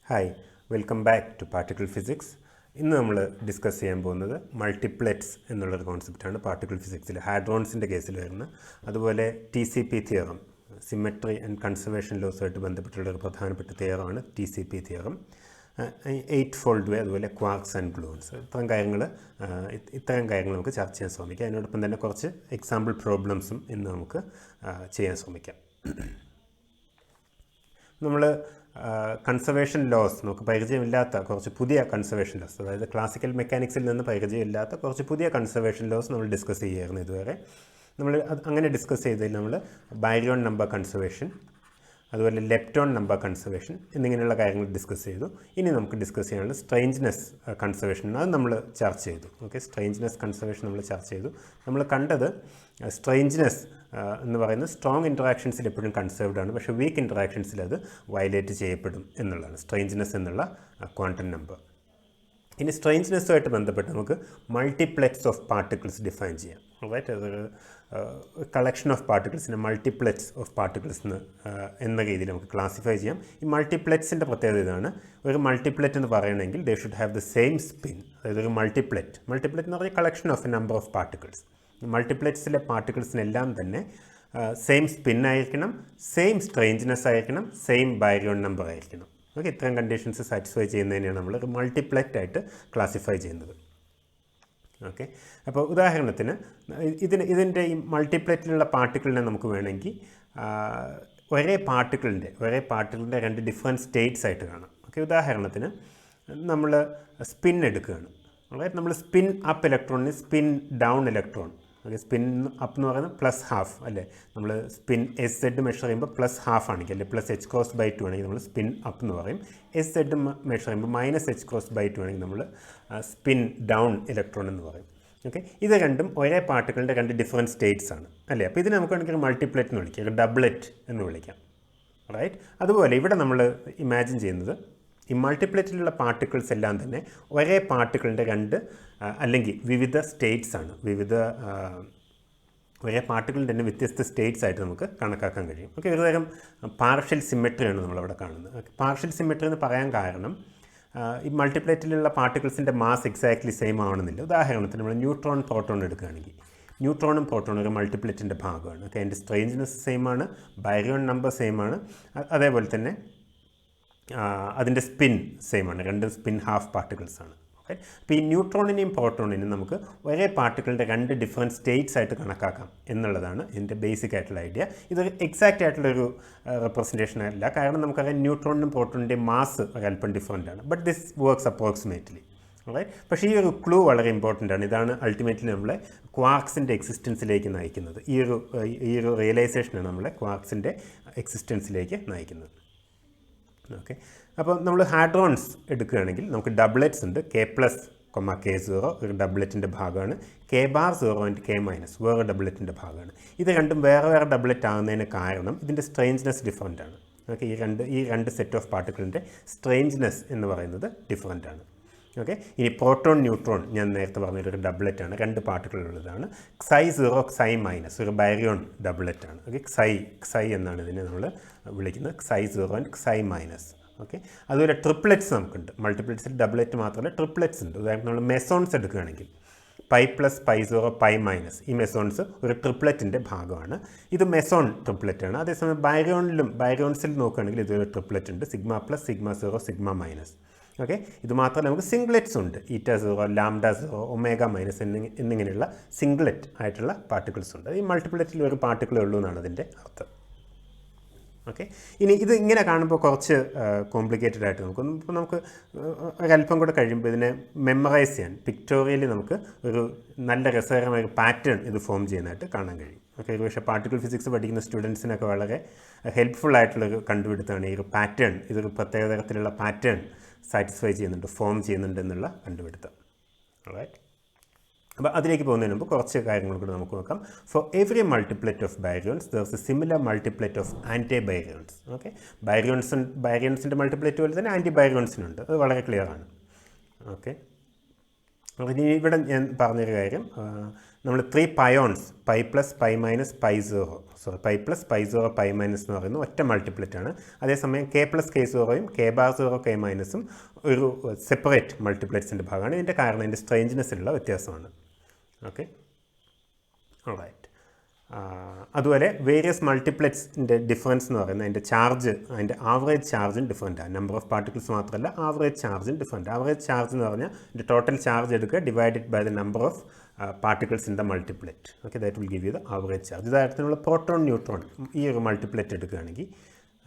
Hi, welcome back to particle physics. ഇന്ന് നമ്മൾ discuss ചെയ്യാൻ പോകുന്നത് മൾട്ടിപ്ലെറ്റ്സ് എന്നുള്ളൊരു കോൺസെപ്റ്റാണ് പാർട്ടിക്കിൾ ഫിസിക്സിൽ ഹാഡ്രോൺസിൻ്റെ കേസിൽ വരുന്നത്. അതുപോലെ TCP theorem, symmetry and conservation ലോസുമായിട്ട് ബന്ധപ്പെട്ടുള്ളൊരു പ്രധാനപ്പെട്ട തിയറമാണ് TCP തിയറം. 8-fold വേ, അതുപോലെ ക്വാർക്സ് ആൻഡ് ഗ്ലൂൺസ്, ഇത്തരം കാര്യങ്ങൾ നമുക്ക് ചർച്ച ചെയ്യാൻ ശ്രമിക്കാം. അതിനോടൊപ്പം തന്നെ കുറച്ച് എക്സാമ്പിൾ പ്രോബ്ലംസും ഇന്ന് നമുക്ക് ചെയ്യാൻ ശ്രമിക്കാം. നമ്മൾ കൺസർവേഷൻ ലോസ്, നമുക്ക് പരിചയമില്ലാത്ത കുറച്ച് പുതിയ കൺസർവേഷൻ ലോസ്, അതായത് ക്ലാസിക്കൽ മെക്കാനിക്സിൽ നിന്ന് പരിചയമില്ലാത്ത കുറച്ച് പുതിയ കൺസർവേഷൻ ലോസ് നമ്മൾ ഡിസ്കസ് ചെയ്യായിരുന്നു ഇതുവരെ. നമ്മൾ അങ്ങനെ ഡിസ്കസ് ചെയ്തതിൽ നമ്മൾ ബാരിയോൺ നമ്പർ കൺസർവേഷൻ, അതുപോലെ ലെപ്റ്റോൺ നമ്പർ കൺസർവേഷൻ എന്നിങ്ങനെയുള്ള കാര്യങ്ങൾ ഡിസ്കസ് ചെയ്തു. ഇനി നമുക്ക് ഡിസ്കസ് ചെയ്യാനുള്ളത് സ്ട്രേഞ്ച്നെസ് കൺസർവേഷൻ, അത് നമ്മൾ ചർച്ച ചെയ്തു. ഓക്കെ, സ്ട്രേഞ്ച്നെസ് കൺസർവേഷൻ നമ്മൾ ചർച്ച ചെയ്തു. നമ്മൾ കണ്ടത് സ്ട്രേഞ്ച്നെസ് എന്ന് പറയുന്നത് സ്ട്രോങ് ഇൻട്രാക്ഷൻസിൽ എപ്പോഴും കൺസേർവ്ഡ് ആണ്, പക്ഷേ വീക്ക് ഇൻട്രാക്ഷൻസിൽ അത് വയലേറ്റ് ചെയ്യപ്പെടും എന്നുള്ളതാണ് സ്ട്രേഞ്ച്നെസ് എന്നുള്ള ക്വാണ്ടം നമ്പർ. ഇനി സ്ട്രേഞ്ച്നെസ്സുമായിട്ട് ബന്ധപ്പെട്ട് നമുക്ക് മൾട്ടിപ്ലെക്സ് ഓഫ് പാർട്ടിക്കിൾസ് ഡിഫൈൻ ചെയ്യാം. റൈറ്റ്, അതൊരു കളക്ഷൻ ഓഫ് പാർട്ടിക്കിൾസിനെ മൾട്ടിപ്ലെക്സ് ഓഫ് പാർട്ടിക്കിൾസ് എന്ന രീതിയിൽ നമുക്ക് ക്ലാസിഫൈ ചെയ്യാം. ഈ മൾട്ടിപ്ലെക്സിൻ്റെ പ്രത്യേകത ഇതാണ്: ഒരു മൾട്ടിപ്ലെറ്റ് എന്ന് പറയണമെങ്കിൽ they should have the same spin. അതായത് ഒരു മൾട്ടിപ്ലെറ്റ് എന്ന് പറഞ്ഞാൽ collection of a number of particles. മൾട്ടിപ്ലെക്സിലെ പാർട്ടിക്കിൾസിനെല്ലാം തന്നെ സെയിം സ്പിൻ ആയിരിക്കണം, സെയിം സ്ട്രേഞ്ച്നെസ് ആയിരിക്കണം, സെയിം ബാരിയോൺ നമ്പർ ആയിരിക്കണം. ഓക്കെ, ഇത്തരം കണ്ടീഷൻസ് സാറ്റിസ്ഫൈ ചെയ്യുന്നതിനെയാണ് നമ്മൾ ഒരു മൾട്ടിപ്ലെറ്റ് ആയിട്ട് ക്ലാസിഫൈ ചെയ്യുന്നത്. ഓക്കെ, അപ്പോൾ ഉദാഹരണത്തിന് ഇതിൻ്റെ ഈ മൾട്ടിപ്ലെറ്റിലുള്ള പാർട്ടിക്കിളിനെ നമുക്ക് വേണമെങ്കിൽ ഒരേ പാർട്ടിക്കിളിൻ്റെ രണ്ട് ഡിഫറെൻറ്റ് സ്റ്റേറ്റ്സ് ആയിട്ട് കാണാം. ഓക്കെ, ഉദാഹരണത്തിന് നമ്മൾ സ്പിൻ എടുക്കുകയാണ്. അതായത് നമ്മൾ സ്പിൻ അപ്പ് ഇലക്ട്രോണിന് spin down electron. Okay, spin up എന്ന് പറയുന്നത് +12 അല്ലേ. നമ്മൾ സ്പിൻ SZ മെഷർ ചെയ്യുമ്പോൾ +12 ആണെങ്കിൽ, അല്ലെ +h×2 ആണെങ്കിൽ നമ്മൾ സ്പിൻ അപ്പ് എന്ന് പറയും. SZ മെഷർ ചെയ്യുമ്പോൾ -h×2 ആണെങ്കിൽ നമ്മൾ സ്പിൻ ഡൗൺ ഇലക്ട്രോൺ എന്ന് പറയും. ഓക്കെ, ഇത് രണ്ടും ഒരേ പാർട്ടിക്കിളിൻ്റെ രണ്ട് ഡിഫറെൻറ്റ് സ്റ്റേറ്റ്സ് ആണ് അല്ലേ. അപ്പോൾ ഇതിനെ നമുക്ക് വേണമെങ്കിൽ മൾട്ടിപ്ലെറ്റ് എന്ന് വിളിക്കാം, ഒരു ഡബ്ലെറ്റ് എന്ന് വിളിക്കാം. റൈറ്റ്, അതുപോലെ ഇവിടെ നമ്മൾ ഇമാജിൻ ചെയ്യുന്നത് ഈ മൾട്ടിപ്ലെറ്റിലുള്ള പാർട്ടിക്കിൾസ് എല്ലാം തന്നെ ഒരേ പാർട്ടിക്കിളിൻ്റെ രണ്ട് അല്ലെങ്കിൽ വിവിധ സ്റ്റേറ്റ്സ് ആണ്. ഒരേ പാർട്ടിക്കിളിൻ്റെ തന്നെ വ്യത്യസ്ത സ്റ്റേറ്റ്സ് ആയിട്ട് നമുക്ക് കണക്കാക്കാൻ കഴിയും. ഓക്കെ, ഒരുതരം പാർഷ്യൽ സിമെട്രിയാണ് നമ്മളവിടെ കാണുന്നത്. പാർഷ്യൽ സിമെട്രി എന്ന് പറയാൻ കാരണം ഈ മൾട്ടിപ്ലെറ്റിലുള്ള പാർട്ടിക്കിൾസിൻ്റെ മാസ് എക്സാക്ട്ലി സെയിം ആവണമെന്നില്ല. ഉദാഹരണത്തിന് നമ്മൾ ന്യൂട്രോൺ പ്രോട്ടോൺ എടുക്കുകയാണെങ്കിൽ, ന്യൂട്രോണും പ്രോട്ടോണും ഒരു മൾട്ടിപ്ലെറ്റിൻ്റെ ഭാഗമാണ്. ഓക്കെ, അതിൻ്റെ സ്ട്രേഞ്ച്നെസ് സെയിം ആണ്, ബാരിയോൺ നമ്പർ സെയിം ആണ്, അതേപോലെ തന്നെ അതിൻ്റെ സ്പിൻ സെയിം ആണ്. രണ്ട് സ്പിൻ ഹാഫ് പാർട്ടിക്കിൾസ് ആണ്. ഓക്കെ, അപ്പോൾ ഈ ന്യൂട്രോണിനെയും പ്രോട്ടോണിനെയും നമുക്ക് ഒരേ പാർട്ടിക്കിളിൻ്റെ രണ്ട് ഡിഫറെൻറ്റ് സ്റ്റേറ്റ്സ് ആയിട്ട് കണക്കാക്കാം എന്നുള്ളതാണ് ഇതിൻ്റെ ബേസിക് ആയിട്ടുള്ള ഐഡിയ. ഇതൊരു എക്സാക്റ്റ് ആയിട്ടുള്ളൊരു റെപ്രസെൻറ്റേഷൻ അല്ല, കാരണം നമുക്കറിയാം ന്യൂട്രോണിനും പ്രോട്ടോണിൻ്റെയും മാസ് ഒരല്പം ഡിഫറെൻ്റ് ആണ്. But this works approximately. Right, പക്ഷേ ഈ ഒരു ക്ലൂ വളരെ ഇമ്പോർട്ടൻ്റ് ആണ്. ഇതാണ് അൾട്ടിമേറ്റ്ലി നമ്മളെ ക്വാർക്സിൻ്റെ എക്സിസ്റ്റൻസിലേക്ക് നയിക്കുന്നത്. ഈ ഒരു റിയലൈസേഷനാണ് നമ്മളെ ക്വാർക്സിൻ്റെ എക്സിസ്റ്റൻസിലേക്ക് നയിക്കുന്നത്. ഓക്കെ, അപ്പോൾ നമ്മൾ ഹാഡ്രോൺസ് എടുക്കുകയാണെങ്കിൽ നമുക്ക് ഡബ്ലെറ്റ്സ് ഉണ്ട്. K+, K0 ഒരു ഡബ്ലെറ്റിൻ്റെ ഭാഗമാണ്. K⁻0 ആൻഡ് K- വേറെ ഡബ്ലെറ്റിൻ്റെ ഭാഗമാണ്. ഇത് രണ്ടും വേറെ ഡബ്ലെറ്റ് ആകുന്നതിന് കാരണം ഇതിൻ്റെ സ്ട്രേഞ്ച്നെസ് ഡിഫറൻ്റ് ആണ്. ഓക്കെ, ഈ രണ്ട് സെറ്റ് ഓഫ് പാർട്ടിക്കിളിൻ്റെ സ്ട്രേഞ്ച്നെസ് എന്ന് പറയുന്നത് ഡിഫറൻ്റ് ആണ്. ഓക്കെ, ഇനി പ്രോട്ടോൺ ന്യൂട്രോൺ ഞാൻ നേരത്തെ പറഞ്ഞൊരു ഡബ്ലെറ്റാണ്, രണ്ട് പാർട്ടിക്കിളുള്ളതാണ്. Xi0 Xi- ഒരു ബാരിയോൺ ഡബ്ലെറ്റാണ്. ഓക്കെ, Xi എന്നാണ് ഇതിനെ നമ്മൾ വിളിക്കുന്നത്, Xi0 ആൻഡ് Xi-. ഓക്കെ, അതുപോലെ ട്രിപ്ലെറ്റ്സ് നമുക്കുണ്ട്. മൾട്ടിപ്ലെറ്റ്സിൽ ഡബ്ലെറ്റ് മാത്രമല്ല ട്രിപ്ലെറ്റ്സ് ഉണ്ട്. ഉദാഹരണം നമ്മൾ മെസോൺസ് എടുക്കുകയാണെങ്കിൽ π+, π0, π-, ഈ മെസോൺസ് ഒരു ട്രിപ്ലെറ്റിൻ്റെ ഭാഗമാണ്. ഇത് മെസോൺ ട്രിപ്ലെറ്റാണ്. അതേസമയം ബാരിയോൺസിൽ നോക്കുകയാണെങ്കിൽ ഇതൊരു ട്രിപ്ലെറ്റ് ഉണ്ട്, σ+, σ0, σ-. ഓക്കെ, ഇത് മാത്രമല്ല നമുക്ക് സിംഗ്ലെറ്റ്സ് ഉണ്ട്, η0, λ0, ω- എന്നിങ്ങനെയുള്ള സിംഗ്ലെറ്റ് ആയിട്ടുള്ള പാർട്ടിക്കിൾസ് ഉണ്ട്. ഈ മൾട്ടിപ്ലെറ്റിൽ ഒരു പാർട്ടിക്കിളേ ഉള്ളൂ എന്നാണ് അതിൻ്റെ അർത്ഥം. ഓക്കെ, ഇനി ഇത് ഇങ്ങനെ കാണുമ്പോൾ കുറച്ച് കോംപ്ലിക്കേറ്റഡ് ആയിട്ട് നമുക്ക് ഒരല്പം കൂടെ കഴിയുമ്പോൾ ഇതിനെ മെമ്മറൈസ് ചെയ്യാൻ പിക്ടോറിയലി നമുക്ക് ഒരു നല്ല രസകരമായ ഒരു പാറ്റേൺ ഇത് ഫോം ചെയ്യുന്നതായിട്ട് കാണാൻ കഴിയും. ഓക്കെ, പക്ഷേ പാർട്ടിക്കിൾ ഫിസിക്സ് പഠിക്കുന്ന സ്റ്റുഡൻസിനൊക്കെ വളരെ ഹെൽപ്ഫുൾ ആയിട്ടുള്ളൊരു കണ്ടുപിടുത്തമാണ് ഈ ഒരു പാറ്റേൺ. ഇതൊരു പ്രത്യേക തരത്തിലുള്ള പാറ്റേൺ സാറ്റിസ്ഫൈ ചെയ്യുന്നുണ്ട്, ഫോം ചെയ്യുന്നുണ്ട് എന്നുള്ള കണ്ടുപിടുത്തം. റൈറ്റ്, അപ്പോൾ അതിലേക്ക് പോകുന്നതിന് മുമ്പ് കുറച്ച് കാര്യങ്ങൾ കൂടെ നമുക്ക് നോക്കാം. For every multiplet of baryons there is a similar multiplet of anti baryons. Okay, ബാരിയോൺസിൻ്റെ മൾട്ടിപ്ലെറ്റ് പോലെ തന്നെ ആൻറ്റി ബാരിയോൺസിനുണ്ട്, അത് വളരെ ക്ലിയർ ആണ്. ഓക്കെ, ഇനി ഇവിടെ ഞാൻ പറഞ്ഞൊരു കാര്യം, നമ്മൾ 3 pions pi plus pi minus pi 0 pi plus pi 0 pi minus എന്ന് പറയുന്നത് ഒറ്റ മൾട്ടിപ്ലറ്റ് ആണ്. അതേസമയം കെ പ്ലസ് കെ 0യും കെ ബാർ 0 കെ മൈനസും ഒരു സെപ്പറേറ്റ് മൾട്ടിപ്ലറ്റ്സിൻ്റെ ഭാഗമാണ്. ഇതിൻ്റെ കാരണം ഇതിൻ്റെ സ്ട്രേഞ്ച്നെസ്സിലുള്ള വ്യത്യാസമാണ്. Okay, alright. അതുപോലെ വേരിയസ് മൾട്ടിപ്ലറ്റ്സിൻ്റെ ഡിഫറൻസ് എന്ന് പറയുന്നത് അതിൻ്റെ ചാർജ്, അതിൻ്റെ ആവറേജ് ചാർജും ഡിഫറൻറ്റാണ്. നമ്പർ ഓഫ് പാർട്ടിക്കിൾസ് മാത്രമല്ല, ആവറേജ് ചാർജും ഡിഫറൻറ്റ്. ആവറേജ് ചാർജ് എന്ന് പറഞ്ഞാൽ ഇതിൻ്റെ ടോട്ടൽ ചാർജ് എടുക്കുക divided by the number of particles in the multiplet. Okay, that will give you the average charge. ഇതായിട്ടുള്ള പ്രോട്ടോൺ ന്യൂട്രോൺ ഈ ഒരു മൾട്ടിപ്ലറ്റ് എടുക്കുകയാണെങ്കിൽ,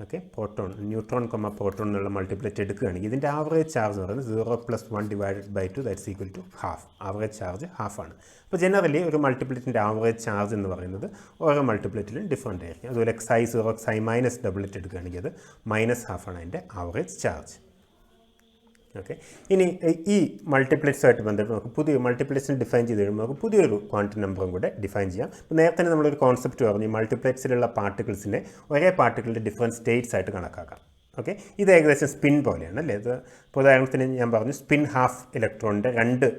ഓക്കെ, പ്രോട്ടോൺ ന്യൂട്രോൺ പ്രോട്ടോൺ എന്നുള്ള മൾട്ടിപ്ലറ്റ് എടുക്കുകയാണെങ്കിൽ ഇതിൻ്റെ ആവറേജ് ചാർജ് എന്ന് പറയുന്നത് 0 + 1 divided by 2 that's equal to half. Average charge ഹാഫാണ്. അപ്പോൾ ജനറലി ഒരു മൾട്ടിപ്ലറ്റിൻ്റെ ആവറേജ് ചാർജ് എന്ന് പറയുന്നത് ഓരോ മൾട്ടിപ്ലറ്റിലും ഡിഫറൻ്റ് ആയിരിക്കും. അതുപോലെ xi0 xi- ഡബിളറ്റ് എടുക്കുകയാണെങ്കിൽ അത് -1/2 അതിൻ്റെ ആവറേജ് ചാർജ്. ഓക്കെ, ഇനി ഈ മൾട്ടിപ്ലറ്റ്സുമായിട്ട് ബന്ധപ്പെട്ട് നമുക്ക് പുതിയ മൾട്ടിപ്ലറ്റ്സിന് ഡിഫൈൻ ചെയ്ത് കഴിയുമ്പോൾ നമുക്ക് പുതിയൊരു ക്വാണ്ടിറ്റി നമ്പറും കൂടെ ഡിഫൈൻ ചെയ്യാം. അപ്പോൾ നേരത്തെ നമ്മളൊരു കോൺസെപ്റ്റ് പറഞ്ഞു, ഈ മൾട്ടിപ്ലറ്റ്സിലുള്ള പാർട്ടിക്കിൾസിനെ ഒരേ പാർട്ടിക്കിളിൻ്റെ ഡിഫറെൻറ്റ് സ്റ്റേറ്റ്സ് ആയിട്ട് കണക്കാക്കാം. ഓക്കെ, ഇത് ഏകദേശം സ്പിൻ പോലെയാണ് അല്ലേ. ഇത് ഇപ്പോൾ ഉദാഹരണത്തിന് ഞാൻ പറഞ്ഞു സ്പിൻ ഹാഫ് ഇലക്ട്രോണിൻ്റെ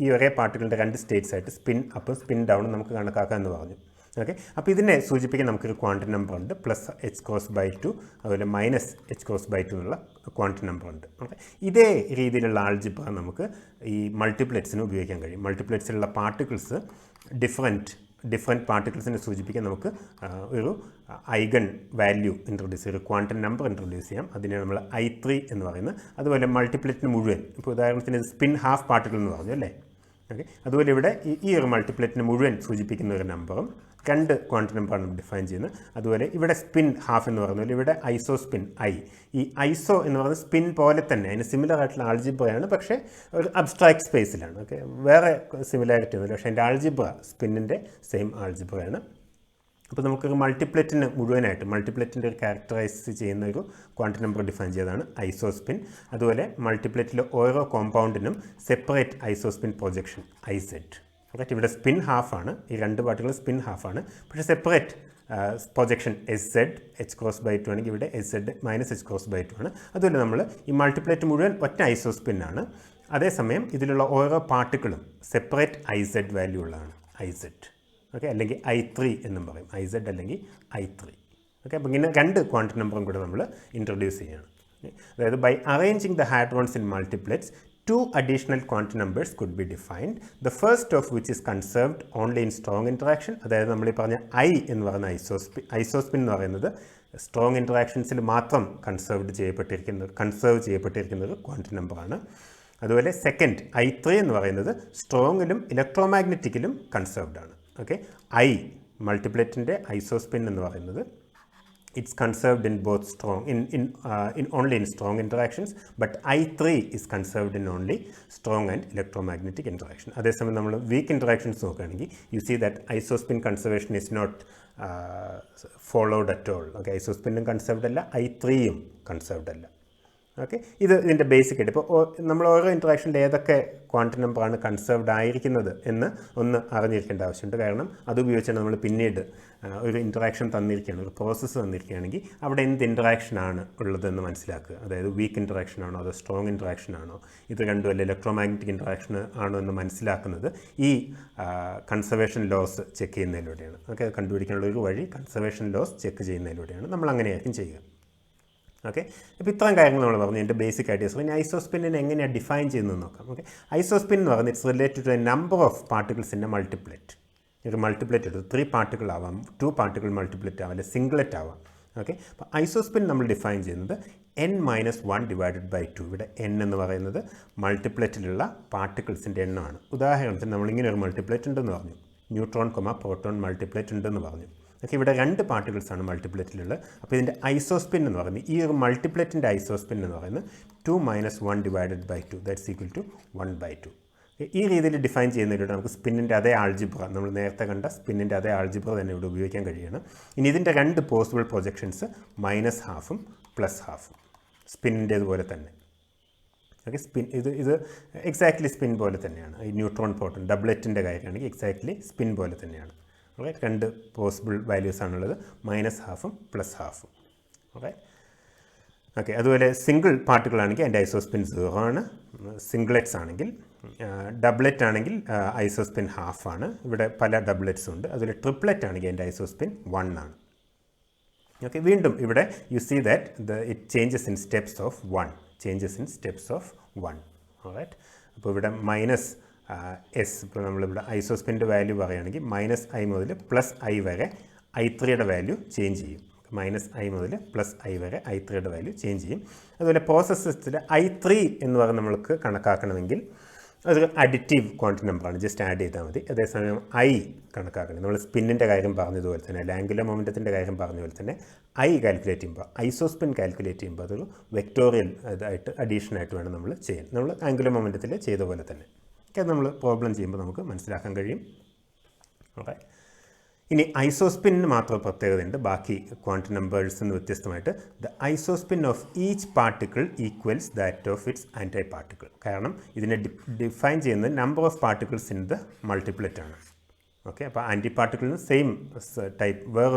ഈ ഒരേ പാർട്ടിക്കിളിൻ്റെ 2 സ്റ്റേറ്റ്സ് ആയിട്ട് സ്പിൻ അപ്പും സ്പിൻ ഡൗണും നമുക്ക് കണക്കാക്കാം എന്ന് പറഞ്ഞു. ഓക്കെ, അപ്പോൾ ഇതിനെ സൂചിപ്പിക്കാൻ നമുക്കൊരു ക്വാണ്ടിറ്റി നമ്പർ ഉണ്ട്, +h⁻², അതുപോലെ -h⁻² എന്നുള്ള ക്വാണ്ടിറ്റി നമ്പർ ഉണ്ട്. ഓക്കെ, ഇതേ രീതിയിലുള്ള ആൾജിബ്ര നമുക്ക് ഈ മൾട്ടിപ്ലറ്റ്സിന് ഉപയോഗിക്കാൻ കഴിയും. മൾട്ടിപ്ലറ്റ്സിലുള്ള പാർട്ടിക്കിൾസ് ഡിഫറെൻറ്റ് പാർട്ടിക്കിൾസിനെ സൂചിപ്പിക്കാൻ നമുക്ക് ഒരു ഐഗൺ വാല്യൂ ഇൻട്രൊഡ്യൂസ് ചെയ്യും, ഒരു ക്വാണ്ടം നമ്പർ ഇൻട്രൊഡ്യൂസ് ചെയ്യാം. അതിനെ നമ്മൾ I3 എന്ന് പറയുന്നത്. അതുപോലെ മൾട്ടിപ്ലറ്റിന് മുഴുവൻ, ഇപ്പോൾ ഉദാഹരണത്തിന് സ്പിൻ ഹാഫ് പാർട്ടിക്കിൾ എന്ന് പറഞ്ഞു അല്ലേ. ഓക്കെ, അതുപോലെ ഇവിടെ ഈ ഒരു മൾട്ടിപ്ലറ്റിന് മുഴുവൻ സൂചിപ്പിക്കുന്ന ഒരു നമ്പറും 2 ക്വാണ്ടിറ്റി നമ്പറാണ് നമ്മൾ ഡിഫൈൻ ചെയ്യുന്നത്. അതുപോലെ ഇവിടെ സ്പിൻ ഹാഫ് എന്ന് പറയുന്നത് ഇവിടെ ഐസോ സ്പിൻ ഈ ഐസോ എന്ന് പറയുന്നത് സ്പിൻ പോലെ തന്നെ അതിന് സിമിലർ ആയിട്ടുള്ള ആൾജിബ്രയാണ്, പക്ഷേ ഒരു അബ്സ്ട്രാക്ട് സ്പേസിലാണ്. ഓക്കെ, വേറെ സിമിലാരിറ്റി ഒന്നുമില്ല, പക്ഷേ അതിൻ്റെ ആൾജിബ്ര സ്പിന്നിൻ്റെ സെയിം ആൾജിബ്രയാണ്. അപ്പോൾ നമുക്കൊരു മൾട്ടിപ്ലറ്റിന് മുഴുവനായിട്ട് മൾട്ടിപ്ലറ്റിൻ്റെ ഒരു ക്യാരക്ടറൈസ് ചെയ്യുന്ന ഒരു ക്വാണ്ടിറ്റി നമ്പർ ഡിഫൈൻ ചെയ്തതാണ് ഐസോസ്പിൻ. അതുപോലെ മൾട്ടിപ്ലറ്റിലെ ഓരോ കോമ്പൗണ്ടിനും separate isospin projection IZ. Okay, ഇവിടെ സ്പിൻ ഹാഫാണ്, ഈ 2 പാർട്ടികൾ സ്പിൻ ഹാഫാണ്, പക്ഷേ സെപ്പറേറ്റ് പ്രൊജക്ഷൻ SZ h⁻² ആണെങ്കിൽ ഇവിടെ SZ -h⁻² ആണ്. അതുപോലെ നമ്മൾ ഈ മൾട്ടിപ്ലറ്റ് മുഴുവൻ ഒറ്റ ഐസോസ്പിന്നാണ്. അതേസമയം ഇതിലുള്ള ഓരോ പാർട്ടിക്കിളും സെപ്പറേറ്റ് IZ വാല്യൂ ഉള്ളതാണ്, IZ. ഓക്കെ, അല്ലെങ്കിൽ I3 എന്നും പറയും, IZ അല്ലെങ്കിൽ I3. ഓക്കെ, അപ്പോൾ ഇങ്ങനെ 2 ക്വാണ്ടിറ്റി നമ്പറും കൂടെ നമ്മൾ ഇൻട്രൊഡ്യൂസ് ചെയ്യുകയാണ്. അതായത് by arranging the hadrons in multiplets 2 additional quantity numbers could be defined, the first of which is conserved only in strong interaction. അതായത് നമ്മൾ ഈ പറഞ്ഞ I എന്ന് പറയുന്ന ഐസോസ്പിൻ എന്ന് പറയുന്നത് സ്ട്രോങ് ഇൻട്രാക്ഷൻസിൽ മാത്രം കൺസേർവ് ചെയ്യപ്പെട്ടിരിക്കുന്ന ഒരു ക്വാണ്ടിറ്റി നമ്പറാണ്. അതുപോലെ സെക്കൻഡ് I3 എന്ന് പറയുന്നത് സ്ട്രോങ്ങിലും ഇലക്ട്രോമാഗ്നറ്റിക്കിലും കൺസേർവ്ഡ് ആണ്. ഓക്കെ, മൾട്ടിപ്ലറ്റിൻ്റെ ഐസോസ്പിൻ എന്ന് പറയുന്നത് it's conserved in both strong in only in strong interactions, but I3 is conserved in only strong and electromagnetic interaction. അതേസമയം നമ്മൾ വീക്ക് ഇൻട്രാക്ഷൻസ് നോക്കുകയാണെങ്കിൽ you see that isospin conservation is not followed at all. Okay, ഐസോസ്പിന്നും conserved അല്ല, I3യും conserved അല്ല. Okay, ഇതിൻ്റെ basic ആയിട്ട് ഇപ്പോൾ നമ്മൾ ഓരോ ഇൻട്രാക്ഷനിൽ ഏതൊക്കെ ക്വാണ്ടിറ്റി നമ്പറാണ് കൺസേർവ്ഡ് ആയിരിക്കുന്നത് എന്ന് ഒന്ന് അറിഞ്ഞിരിക്കേണ്ട ആവശ്യമുണ്ട്. കാരണം അതുപയോഗിച്ചാണ് നമ്മൾ പിന്നീട് ഒരു ഇൻട്രാക്ഷൻ തന്നിരിക്കുകയാണ്, ഒരു പ്രോസസ്സ് തന്നിരിക്കുകയാണെങ്കിൽ അവിടെ എന്ത് ഇൻട്രാക്ഷനാണ് ഉള്ളതെന്ന് മനസ്സിലാക്കുക. അതായത് വീക്ക് ഇൻട്രാക്ഷൻ ആണോ അതോ സ്ട്രോങ് ഇൻട്രാക്ഷൻ ആണോ, ഇത് രണ്ടും അല്ല ഇലക്ട്രോമാഗ്നറ്റിക് ഇൻട്രാക്ഷൻ ആണോ എന്ന് മനസ്സിലാക്കുന്നത് ഈ കൺസർവേഷൻ ലോസ് ചെക്ക് ചെയ്യുന്നതിലൂടെയാണ്. ഓക്കെ, കണ്ടുപിടിക്കാനുള്ള ഒരു വഴി കൺസർവേഷൻ ലോസ് ചെക്ക് ചെയ്യുന്നതിലൂടെയാണ്. നമ്മൾ അങ്ങനെയായിരിക്കും ചെയ്യുക. ഓക്കെ, അപ്പോൾ ഇത്രയും കാര്യങ്ങൾ നമ്മൾ പറഞ്ഞു, എൻ്റെ ബേസിക് ഐഡിയാസ്. ഇനി ഐസോസ്പിന്നിനെ എങ്ങനെയാണ് ഡിഫൈൻ ചെയ്യുന്നത് നോക്കാം. ഓക്കെ, ഐസോസ്പിൻ എന്ന് പറയുന്നത് it's related to a number of particles in a multiplet. ഒരു മൾട്ടിപ്ലറ്റ് എടുത്ത് 3 പാർട്ടിക്കിൾ ആവാം, 2 പാർട്ടിക്കിൾ മൾട്ടിപ്ലറ്റ് ആവാം, അല്ലെങ്കിൽ സിംഗ്ലറ്റ് ആവാം. ഓക്കെ, അപ്പോൾ ഐസോസ്പിൻ നമ്മൾ ഡിഫൈൻ ചെയ്യുന്നത് n-1 ഡിവൈഡഡ് ബൈ 2. ഇവിടെ n എന്ന് പറയുന്നത് മൾട്ടിപ്ലറ്റിലുള്ള പാർട്ടിക്കിൾസിൻ്റെ എണ്ണമാണ്. ഉദാഹരണത്തിന് നമ്മളിങ്ങനെ ഒരു മൾട്ടിപ്ലറ്റ് ഉണ്ടെന്ന് പറഞ്ഞു, ന്യൂട്രോൺ പ്രോട്ടോൺ മൾട്ടിപ്ലറ്റ് ഉണ്ടെന്ന് പറഞ്ഞു. ഓക്കെ, ഇവിടെ 2 പാർട്ടിക്കിൾസാണ് മൾട്ടിപ്ലറ്റിലുള്ളത്. അപ്പോൾ ഇതിൻ്റെ ഐസോസ്പിൻ എന്ന് പറയുന്നത് ഈ ഒരു മൾട്ടിപ്ലറ്റിൻ്റെ ഐസോസ്പിൻ എന്ന് പറയുന്നത് 2 - 1 divided by 2 that's equal to 1/2. ഈ രീതിയിൽ ഡിഫൈൻ ചെയ്യുന്നതിലൂടെ നമുക്ക് സ്പിന്നിൻ്റെ അതേ ആൾജിബ്ര, നമ്മൾ നേരത്തെ കണ്ട സ്പിന്നിൻ്റെ അതേ ആൾജിബ്ര തന്നെ ഇവിടെ ഉപയോഗിക്കാൻ കഴിയുകയാണ്. ഇനി ഇതിൻ്റെ 2 പോസിബിൾ പ്രൊജക്ഷൻസ് -1/2ഉം +1/2ഉം സ്പിന്നിൻ്റേതുപോലെ തന്നെ. ഓക്കെ, ഇത് എക്സാക്ട്ലി സ്പിൻ പോലെ തന്നെയാണ്. ഈ ന്യൂട്രോൺ പ്രോട്ടോൺ ഡബ്ലറ്റിൻ്റെ കാര്യമാണെങ്കിൽ എക്സാക്ട്ലി സ്പിൻ പോലെ തന്നെയാണ്. ഓക്കെ, 2 പോസിബിൾ വാല്യൂസാണുള്ളത്, -1/2ഉം +1/2ഉം. ഓക്കെ, അതുപോലെ സിംഗിൾ പാർട്ടിക്കിൾ ആണെങ്കിൽ അതിൻ്റെ ഐസോസ്പിൻ 0 ആണ്. സിംഗ്ലെറ്റ്സ് ആണെങ്കിൽ ഡബ്ലറ്റ് ആണെങ്കിൽ ഐസോസ്പിൻ ഹാഫാണ്. ഇവിടെ പല ഡബ്ലറ്റ്സ് ഉണ്ട്. അതിൽ ട്രിപ്ലറ്റ് ആണെങ്കിൽ എൻ്റെ ഐസോസ്പിൻ 1 ആണ്. ഓക്കെ, വീണ്ടും ഇവിടെ you see that it changes in steps of 1. Alright, അപ്പോൾ ഇവിടെ -s, ഇപ്പോൾ നമ്മളിവിടെ ഐസോസ്പിൻ്റെ വാല്യൂ പറയുകയാണെങ്കിൽ -i മുതൽ +i വരെ i3യുടെ വാല്യൂ ചേഞ്ച് ചെയ്യും. -i മുതൽ +i വരെ i3യുടെ വാല്യൂ ചേഞ്ച് ചെയ്യും. അതുപോലെ പ്രോസസ്സസിൽ i3 എന്ന് പറഞ്ഞ് നമ്മൾക്ക് കണക്കാക്കണമെങ്കിൽ അതൊരു അഡിറ്റീവ് ക്വാണ്ടിറ്റി നമ്പറാണ്, ജസ്റ്റ് ആഡ് ചെയ്താൽ മതി. അതേസമയം i കണക്കാക്കണം, നമ്മൾ സ്പിന്നിൻ്റെ കാര്യം പറഞ്ഞതുപോലെ തന്നെ, ആംഗുലർ മൊമെൻറ്റത്തിൻ്റെ കാര്യം പറഞ്ഞതുപോലെ തന്നെ i കാൽക്കുലേറ്റ് ചെയ്യുമ്പോൾ, ഐസോസ്പിൻ കാൽക്കുലേറ്റ് ചെയ്യുമ്പോൾ അതൊരു വെക്ടോറിയൽ ഇതായിട്ട് അഡീഷനായിട്ട് വേണം നമ്മൾ ചെയ്യാൻ. നമ്മൾ ആംഗുലർ മൊമെൻറ്റത്തിൽ ചെയ്ത പോലെ തന്നെ. അത് നമ്മൾ പ്രോബ്ലം ചെയ്യുമ്പോൾ നമുക്ക് മനസ്സിലാക്കാൻ കഴിയും. ഓക്കെ, ഇനി ഐസോസ്പിന്നിന് മാത്രം പ്രത്യേകതയുണ്ട് ബാക്കി ക്വാണ്ടിറ്റി നമ്പേഴ്സിൽ നിന്ന് വ്യത്യസ്തമായിട്ട്. The isospin of each particle equals that of its anti particle. കാരണം ഇതിനെ ഡിഫൈൻ ചെയ്യുന്നത് number of particles in the multiplet ആണ്. ഓക്കെ, അപ്പോൾ ആൻറ്റി പാർട്ടിക്കിളിന് സെയിം ടൈപ്പ്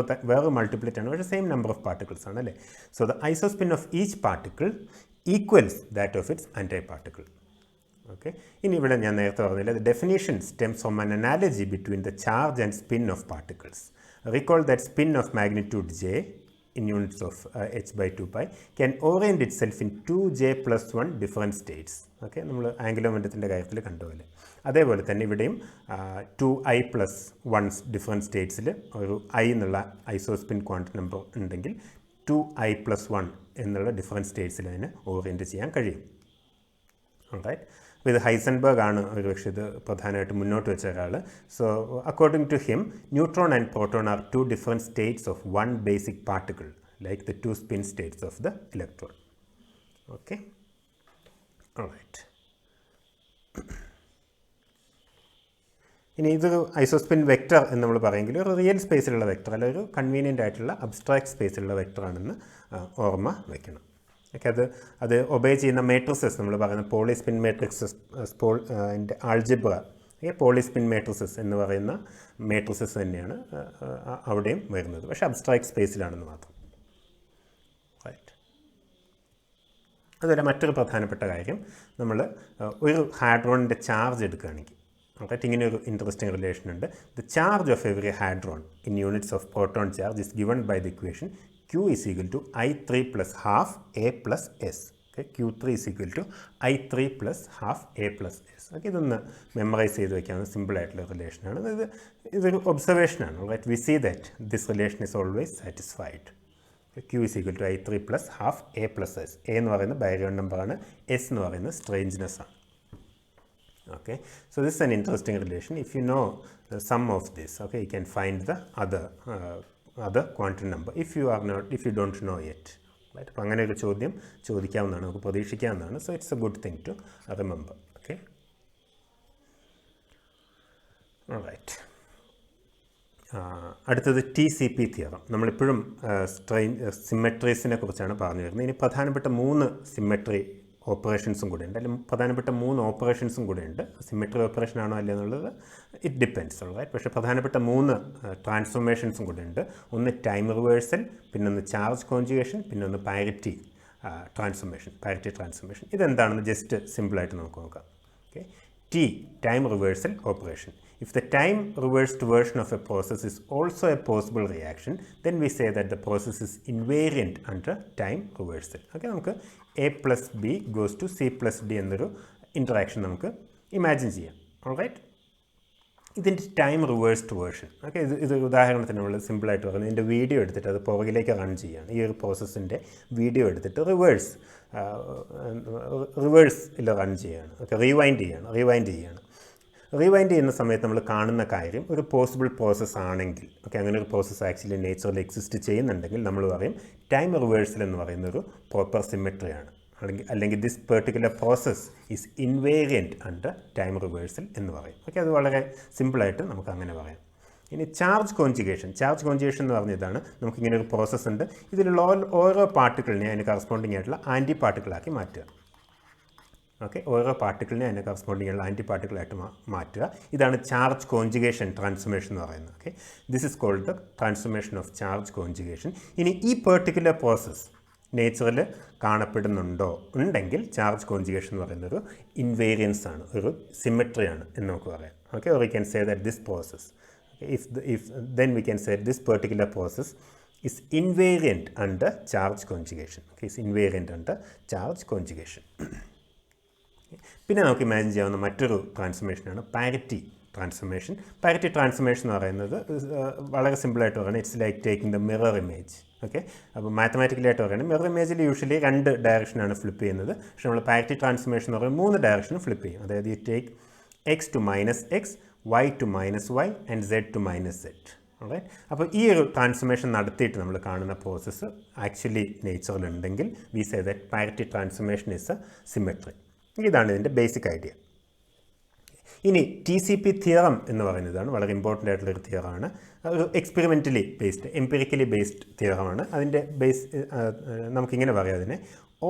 വേറെ മൾട്ടിപ്ലറ്റ് ആണ്, പക്ഷേ സെയിം നമ്പർ ഓഫ് പാർട്ടിക്കിൾസ് ആണ് അല്ലേ. So the isospin of each particle equals that of its anti particle. Okay, ഇനി ഇവിടെ ഞാൻ നേരത്തെ പറഞ്ഞില്ല, the definition stems from an analogy between the charge and spin of particles. Recall that spin of magnitude j in units of h/2π can orient itself in 2j+1 different states. Okay, നമ്മൾ angular മൊമെൻറ്റത്തിൻ്റെ കാര്യത്തിൽ കണ്ടുപോലെ അതേപോലെ തന്നെ ഇവിടെയും 2i+1 different സ്റ്റേറ്റ്സിൽ ഒരു i എന്നുള്ള ഐസോസ്പിൻ quantity number ഉണ്ടെങ്കിൽ 2i+1 എന്നുള്ള different സ്റ്റേറ്റ്സിൽ അതിനെ ഓറിയൻറ്റ് ചെയ്യാൻ കഴിയും. ഓൾറൈറ്റ്, അപ്പോൾ ഇത് ഹൈസൻബർഗ് ആണ് ഒരുപക്ഷെ ഇത് പ്രധാനമായിട്ട് മുന്നോട്ട് വെച്ച ഒരാൾ. So according to him, neutron and proton are 2 different states of one basic particle, like the 2 spin states of the electron. Okay, alright. ഇനി ഇതൊരു ഐസോസ്പിൻ വെക്റ്റർ എന്ന് നമ്മൾ പറയുമെങ്കിൽ ഒരു റിയൽ സ്പേസിലുള്ള വെക്റ്റർ അല്ല, ഒരു കൺവീനിയൻ്റ് ആയിട്ടുള്ള അബ്സ്ട്രാക്ട് സ്പേസിലുള്ള വെക്റ്ററാണെന്ന് ഓർമ്മ വയ്ക്കണം. ഓക്കെ, അത് ഒബേ ചെയ്യുന്ന മേട്രിസസ് നമ്മൾ പറയുന്ന പോളിസ്പിൻ മേട്രിക്സസ്, അതിൻ്റെ ആൾജിബ്ര, പോളിസ്പിൻ മേട്രിസസ് എന്ന് പറയുന്ന മേട്രിസസ് തന്നെയാണ് അവിടെയും വരുന്നത്, പക്ഷേ അബ്സ്ട്രാക്ട് സ്പേസിലാണെന്ന് മാത്രം. റൈറ്റ്, അതുപോലെ മറ്റൊരു പ്രധാനപ്പെട്ട കാര്യം, നമ്മൾ ഒരു ഹാഡ്രോണിൻ്റെ ചാർജ് എടുക്കുകയാണെങ്കിൽ, റൈറ്റ്, ഇങ്ങനെ ഒരു ഇൻട്രസ്റ്റിംഗ് റിലേഷൻ ഉണ്ട്. The charge of every hadron in units of proton charge is given by the equation Q is equal to I3 plus half A plus S. Okay, Q3 is equal to I3 plus half A plus S. Okay, ഇതൊന്ന് memorize ചെയ്ത് വയ്ക്കാവുന്ന സിമ്പിളായിട്ടുള്ള റിലേഷനാണ്. ഇതൊരു ഒബ്സർവേഷനാണ്. Right, we see that this relation is always satisfied. Q is equal to I3 plus half A plus S. A എന്ന് പറയുന്നത് baryon നമ്പറാണ്, S എന്ന് പറയുന്നത് സ്ട്രേഞ്ച്നെസ് ആണ്. Okay, so this is an interesting relation. If you know some of this, okay, you can find the other quantum number if you don't know yet. Right, അപ്പോൾ അങ്ങനെ ഒരു ചോദ്യം ചോദിക്കാവുന്നതാണ്, നമുക്ക് പ്രതീക്ഷിക്കാവുന്നതാണ്. So it's a good thing to remember. Okay, right. അടുത്തത് TCP theorem. നമ്മളിപ്പോഴും സിമെട്രീസിനെ കുറിച്ചാണ് പറഞ്ഞു വരുന്നത്. ഇനി പ്രധാനപ്പെട്ട 3 സിമെട്രി ഓപ്പറേഷൻസും കൂടെ ഉണ്ട്, അല്ലെങ്കിൽ പ്രധാനപ്പെട്ട 3 ഓപ്പറേഷൻസും കൂടെ ഉണ്ട്. സിമെട്രി ഓപ്പറേഷൻ ആണോ അല്ലേ എന്നുള്ളത് ഇറ്റ് ഡിപ്പെൻഡ്സ്. റൈറ്റ്, പക്ഷേ പ്രധാനപ്പെട്ട 3 ട്രാൻസ്ഫോർമേഷൻസും കൂടെ ഉണ്ട്. ഒന്ന് ടൈം റിവേഴ്സൽ, പിന്നൊന്ന് ചാർജ് കോൺജുഗേഷൻ, പിന്നൊന്ന് പാരിറ്റി ട്രാൻസ്ഫോർമേഷൻ. ഇതെന്താണെന്ന് ജസ്റ്റ് സിമ്പിളായിട്ട് നമുക്ക് നോക്കാം. Okay, time reversal operation. If the time reversed version of a process is also a possible reaction, then we say that the process is invariant under time reversal. Okay, നമുക്ക് A plus B goes to C plus D എന്നൊരു interaction നമുക്ക് imagine ചെയ്യാം. Alright, ഇതിൻ്റെ time reversed version. Okay, ഇത് ഉദാഹരണത്തിന് നമ്മൾ സിമ്പിളായിട്ട് പറയുന്നത്, ഇതിൻ്റെ വീഡിയോ എടുത്തിട്ട് അത് പുറകിലേക്ക് റൺ ചെയ്യുകയാണ്. ഈ ഒരു പ്രോസസ്സിൻ്റെ വീഡിയോ എടുത്തിട്ട് റിവേഴ്സിൽ റൺ ചെയ്യുകയാണ്. ഓക്കെ, റീവൈൻഡ് ചെയ്യുകയാണ്. റീവൈൻഡ് ചെയ്യുന്ന സമയത്ത് നമ്മൾ കാണുന്ന കാര്യം ഒരു പോസിബിൾ പ്രോസസ്സ് ആണെങ്കിൽ, ഓക്കെ, അങ്ങനെ ഒരു പ്രോസസ്സ് ആക്ച്വലി നേച്ചറിൽ എക്സിസ്റ്റ് ചെയ്യുന്നുണ്ടെങ്കിൽ നമ്മൾ പറയും ടൈം റിവേഴ്സൽ എന്ന് പറയുന്ന ഒരു പ്രോപ്പർ സിമെട്രിയാണ്. അല്ലെങ്കിൽ this particular process is invariant under time reversal എന്ന് പറയും. ഓക്കെ, അത് വളരെ സിമ്പിളായിട്ട് നമുക്ക് അങ്ങനെ പറയാം. ഇനി ചാർജ് കോൺജുഗേഷൻ എന്ന് പറഞ്ഞതാണ്, നമുക്കിങ്ങനെ ഒരു പ്രോസസ്സ് ഉണ്ട്, ഇതിലുള്ള ഓരോ പാർട്ടിക്കിളിനെ അതിന് കറസ്പോണ്ടിങ് ആയിട്ടുള്ള ആൻറ്റി പാർട്ടിക്കിളാക്കി മാറ്റുക. ഓക്കെ, ഓരോ പാർട്ടിക്കിളിനെ അതിനെ കറസ്പോണ്ടിങ് ഉള്ള ആൻറ്റി പാർട്ടിക്കിളായിട്ട് മാറ്റുക. ഇതാണ് ചാർജ് കോൺജുഗേഷൻ ട്രാൻസ്ഫോർമേഷൻ എന്ന് പറയുന്നത്. Okay, this is called the transformation of charge conjugation. ഇനി ഈ പെർട്ടിക്കുലർ പ്രോസസ്സ് നേച്ചറിൽ കാണപ്പെടുന്നുണ്ടോ ഉണ്ടെങ്കിൽ ചാർജ് കോൺജുഗേഷൻ എന്ന് പറയുന്നൊരു ഇൻവേരിയൻസ് ആണ്, ഒരു സിമെട്രിയാണ് എന്ന് നമുക്ക് പറയാം. Okay, or we can say that this process, then we can say this particular process is invariant under charge conjugation. Okay, is invariant under charge conjugation. പിന്നെ നമുക്ക് ഇമാജിൻ ചെയ്യാവുന്ന മറ്റൊരു ട്രാൻസ്ഫോർമേഷനാണ് പാരിറ്റി ട്രാൻസ്ഫോർമേഷൻ. പാരിറ്റി ട്രാൻസ്ഫോർമേഷൻ എന്ന് പറയുന്നത് വളരെ സിമ്പിളായിട്ട് പറയുന്നത് it's like taking the mirror image. Okay, അപ്പോൾ മാത്തമാറ്റിക്കലായിട്ട് പറയുന്നത് മിറർ ഇമേജിൽ യൂഷ്വലി 2 ഡയറക്ഷനാണ് ഫ്ലിപ്പ് ചെയ്യുന്നത്. പക്ഷേ നമ്മൾ പാരിറ്റി ട്രാൻസ്ഫോർമേഷൻ എന്ന് പറയുമ്പോൾ 3 ഡയറക്ഷനും ഫ്ലിപ്പ് ചെയ്യും. അതായത് you take x to minus x, y to minus y and z to minus z. Alright, അപ്പോൾ ഈ ഒരു ട്രാൻസ്ഫോർമേഷൻ നടത്തിയിട്ട് നമ്മൾ കാണുന്ന പ്രോസസ്സ് ആക്ച്വലി നേച്ചറിലുണ്ടെങ്കിൽ we say that parity transformation is a symmetry. ഇതാണ് ഇതിൻ്റെ ബേസിക് ഐഡിയ. ഇനി TCP തിയറം എന്ന് പറയുന്നതാണ് വളരെ ഇമ്പോർട്ടൻ്റ് ആയിട്ടുള്ളൊരു തിയറമാണ്. ഒരു എക്സ്പെരിമെൻ്റലി ബേസ്ഡ്, എംപിറിക്കലി ബേസ്ഡ് തിയറമാണ്. അതിൻ്റെ നമുക്കിങ്ങനെ പറയാം അതിനെ: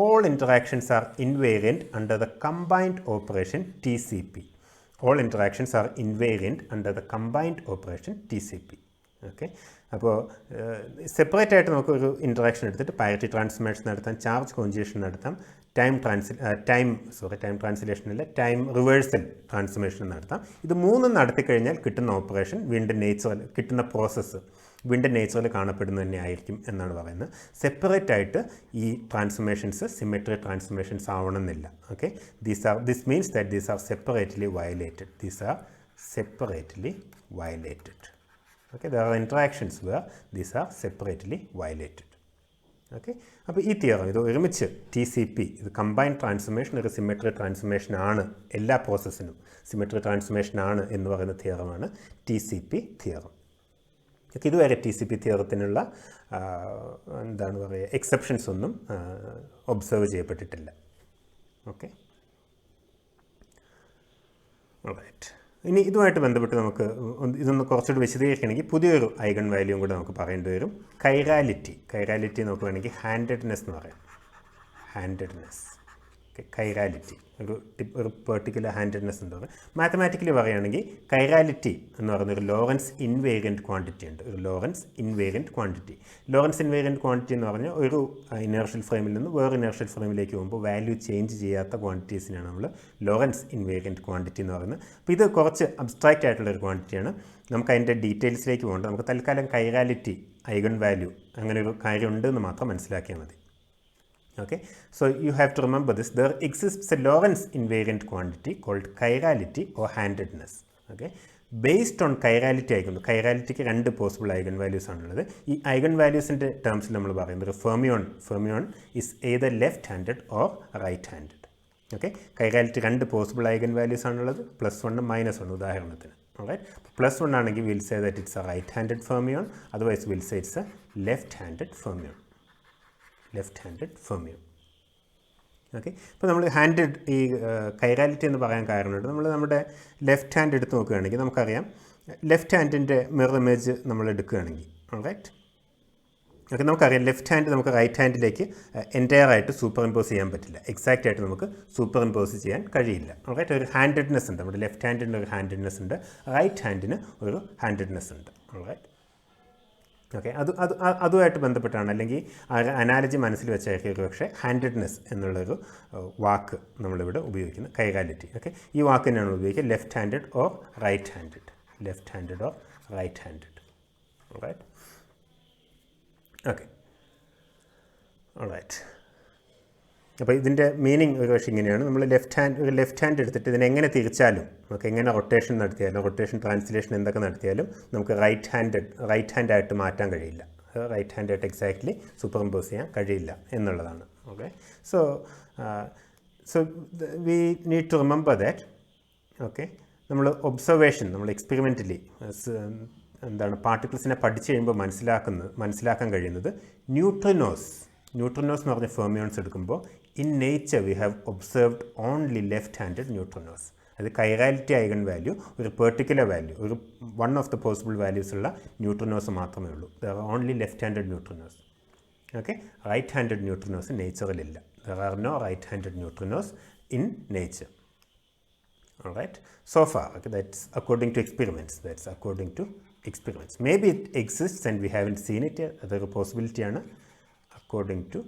all interactions are invariant under the combined operation TCP. All interactions are invariant under the combined operation TCP. Okay, അപ്പോൾ സെപ്പറേറ്റ് ആയിട്ട് നമുക്കൊരു ഇൻട്രാക്ഷൻ എടുത്തിട്ട് പാരിറ്റി ട്രാൻസ്ഫോർമേഷൻ നടത്താം, ചാർജ് കോൺജുഗേഷൻ നടത്താം, ടൈം ട്രാൻസ്ലേഷൻ അല്ല, ടൈം റിവേഴ്സൽ ട്രാൻസ്ഫോർമേഷൻ നടത്താം. ഇത് 3 നടത്തിക്കഴിഞ്ഞാൽ കിട്ടുന്ന ഓപ്പറേഷൻ വീണ്ടും നേച്ചറിൽ കിട്ടുന്ന പ്രോസസ്സ് വീണ്ടും നേച്ചറിൽ കാണപ്പെടുന്നത് തന്നെ ആയിരിക്കും എന്നാണ് പറയുന്നത്. സെപ്പറേറ്റ് ആയിട്ട് ഈ ട്രാൻസ്ഫോർമേഷൻസ് സിമെട്രി ട്രാൻസ്ഫോർമേഷൻസ് ആവണമെന്നില്ല. Okay, this means that these are separately violated. Okay, there are interactions where these are separately violated. Okay, അപ്പോൾ ഈ തിയറം ഇത് ഒരുമിച്ച് TCP, ഇത് കമ്പൈൻഡ് ട്രാൻസ്ഫോർമേഷൻ ഒരു സിമെട്രി ട്രാൻസ്ഫോർമേഷൻ ആണ്, എല്ലാ പ്രോസസ്സിനും സിമെട്രി ട്രാൻസ്ഫോർമേഷൻ ആണ് എന്ന് പറയുന്ന തിയറമാണ് TCP തിയറം. ഓക്കെ, ഇതുവരെ TCP തിയറത്തിനുള്ള എന്താണ് പറയുക എക്സെപ്ഷൻസ് ഒന്നും ഒബ്സർവ് ചെയ്യപ്പെട്ടിട്ടില്ല. Okay, alright. ഇനി ഇതുമായിട്ട് ബന്ധപ്പെട്ട് നമുക്ക് ഇതൊന്ന് കുറച്ചുകൂടി വിശദീകരിക്കണമെങ്കിൽ പുതിയൊരു ഐഗൺ വാല്യൂവും കൂടെ നമുക്ക് പറയേണ്ടി വരും. കൈറാലിറ്റി നമുക്ക് വേണമെങ്കിൽ ഹാൻഡഡ്നെസ് എന്ന് പറയാം. ഹാൻഡഡ്നെസ്, കൈറാലിറ്റി ഒരു പെർട്ടിക്കുലർ ഹാൻഡഡ്നെസ് എന്ന് പറയും. മാത്തമാറ്റിക്കലി പറയുകയാണെങ്കിൽ കൈറാലിറ്റി എന്ന് പറയുന്ന ഒരു ലോറൻസ് ഇൻവേരിയൻറ്റ് ക്വാണ്ടിറ്റി ഉണ്ട്. ലോറൻസ് ഇൻവേരിയൻറ്റ് ക്വാണ്ടിറ്റി എന്ന് പറഞ്ഞാൽ ഒരു ഇനേർഷ്യൽ ഫ്രെയിമിൽ നിന്ന് വേറെ ഇനേർഷ്യൽ ഫ്രെയിമിലേക്ക് പോകുമ്പോൾ വാല്യൂ ചേഞ്ച് ചെയ്യാത്ത ക്വാണ്ടിറ്റീസിനാണ് നമ്മൾ ലോറൻസ് ഇൻവേരിയൻറ്റ് ക്വാണ്ടിറ്റി എന്ന് പറയുന്നത്. അപ്പോൾ ഇത് കുറച്ച് അബ്സ്ട്രാക്റ്റ് ആയിട്ടുള്ളൊരു ക്വാണ്ടിറ്റിയാണ്. നമുക്ക് അതിൻ്റെ ഡീറ്റെയിൽസിലേക്ക് പോകേണ്ട. നമുക്ക് തൽക്കാലം കൈറാലിറ്റി ഐഗൺ വാല്യൂ അങ്ങനെ ഒരു കാര്യമുണ്ട് എന്ന് മാത്രം മനസ്സിലാക്കിയാൽ മതി. Okay, so you have to remember this. There exists a Lorentz invariant quantity called chirality or handedness. Okay, based on chirality ആയിരിക്കുന്നു. കൈറാലിറ്റിക്ക് 2 പോസിബിൾ ഐഗൺ വാല്യൂസ് ആണുള്ളത്. ഈ ഐഗൺ വാല്യൂസിൻ്റെ ടേംസിൽ നമ്മൾ പറയുന്നത് fermion is either left handed or right handed. Okay, chirality 2 possible eigen values ആണുള്ളത്, +1 -1. ഉദാഹരണത്തിന് +1 ആണെങ്കിൽ will say that it's a right handed fermion, otherwise will say it's a left handed fermion. Okay, ഇപ്പോൾ നമ്മൾ ഈ chirality എന്ന് പറയാൻ കാരണമുണ്ട്. നമ്മൾ നമ്മുടെ ലെഫ്റ്റ് ഹാൻഡ് എടുത്ത് നോക്കുകയാണെങ്കിൽ നമുക്കറിയാം, ലെഫ്റ്റ് ഹാൻഡിൻ്റെ മിറർ ഇമേജ് നമ്മൾ എടുക്കുകയാണെങ്കിൽ റൈറ്റ്. ഓക്കെ, നമുക്കറിയാം ലെഫ്റ്റ് ഹാൻഡ് നമുക്ക് റൈറ്റ് ഹാൻഡിലേക്ക് എൻറ്റയർ ആയിട്ട് സൂപ്പർ ഇമ്പോസ് ചെയ്യാൻ പറ്റില്ല. എക്സാക്റ്റ് ആയിട്ട് നമുക്ക് സൂപ്പർ ഇമ്പോസ് ചെയ്യാൻ കഴിയില്ല. റൈറ്റ്, ഒരു ഹാൻഡഡ്നെസ് ഉണ്ട്. നമ്മുടെ ലെഫ്റ്റ് ഹാൻഡിന് ഒരു ഹാൻഡഡ്നെസ് ഉണ്ട്, റൈറ്റ് ഹാൻഡിന് ഒരു ഹാൻഡഡ്നെസ് ഉണ്ട്. റൈറ്റ്, ഓക്കെ, അതുമായിട്ട് ബന്ധപ്പെട്ടാണ്, അല്ലെങ്കിൽ അനാലജി മനസ്സിൽ വെച്ചായിരിക്കും ഒരു പക്ഷേ ഹാൻഡഡ്നെസ് എന്നുള്ളൊരു വാക്ക് നമ്മളിവിടെ ഉപയോഗിക്കുന്നത്. കൈറാലിറ്റി. ഓക്കെ, ഈ വാക്ക് തന്നെയാണ് ഉപയോഗിക്കുക. Left handed or right handed. Right, okay, alright. അപ്പോൾ ഇതിൻ്റെ മീനിങ് ഒരു പക്ഷേ ഇങ്ങനെയാണ്. നമ്മൾ ലെഫ്റ്റ് ഹാൻഡ് എടുത്തിട്ട് ഇതിനെങ്ങനെ തിരിച്ചാലും, നമുക്ക് എങ്ങനെ റൊട്ടേഷൻ നടത്തിയാലും, റൊട്ടേഷൻ ട്രാൻസ്ലേഷൻ എന്തൊക്കെ നടത്തിയാലും നമുക്ക് റൈറ്റ് ഹാൻഡായിട്ട് മാറ്റാൻ കഴിയില്ല. റൈറ്റ് ഹാൻഡായിട്ട് എക്സാക്ട്ലി സൂപ്പർ ഇമ്പോസ് ചെയ്യാൻ കഴിയില്ല എന്നുള്ളതാണ്. Okay, so we need to remember that. Okay, നമ്മൾ എക്സ്പെരിമെൻ്റലി പാർട്ടിക്കിൾസിനെ പഠിച്ചു കഴിയുമ്പോൾ മനസ്സിലാക്കാൻ കഴിയുന്നത് ന്യൂട്രിനോസ് എന്ന് പറഞ്ഞ ഫെർമിയോൺസ് എടുക്കുമ്പോൾ in nature we have observed only left handed neutrinos. അത് കൈറാലിറ്റി ഐഗൺ വാല്യൂ ഒരു പെർട്ടിക്കുലർ വാല്യൂ, ഒരു 1 ഓഫ് ദ പോസിബിൾ വാല്യൂസ് ഉള്ള ന്യൂട്രിനോസ് മാത്രമേ ഉള്ളൂ. There are only left handed neutrinos. Okay, right handed neutrinos നേച്ചറിലില്ല. There are no right handed neutrinos in nature. Alright, so far, okay, that's according to experiments. Maybe it exists and we haven't seen it yet. That's a possibility according to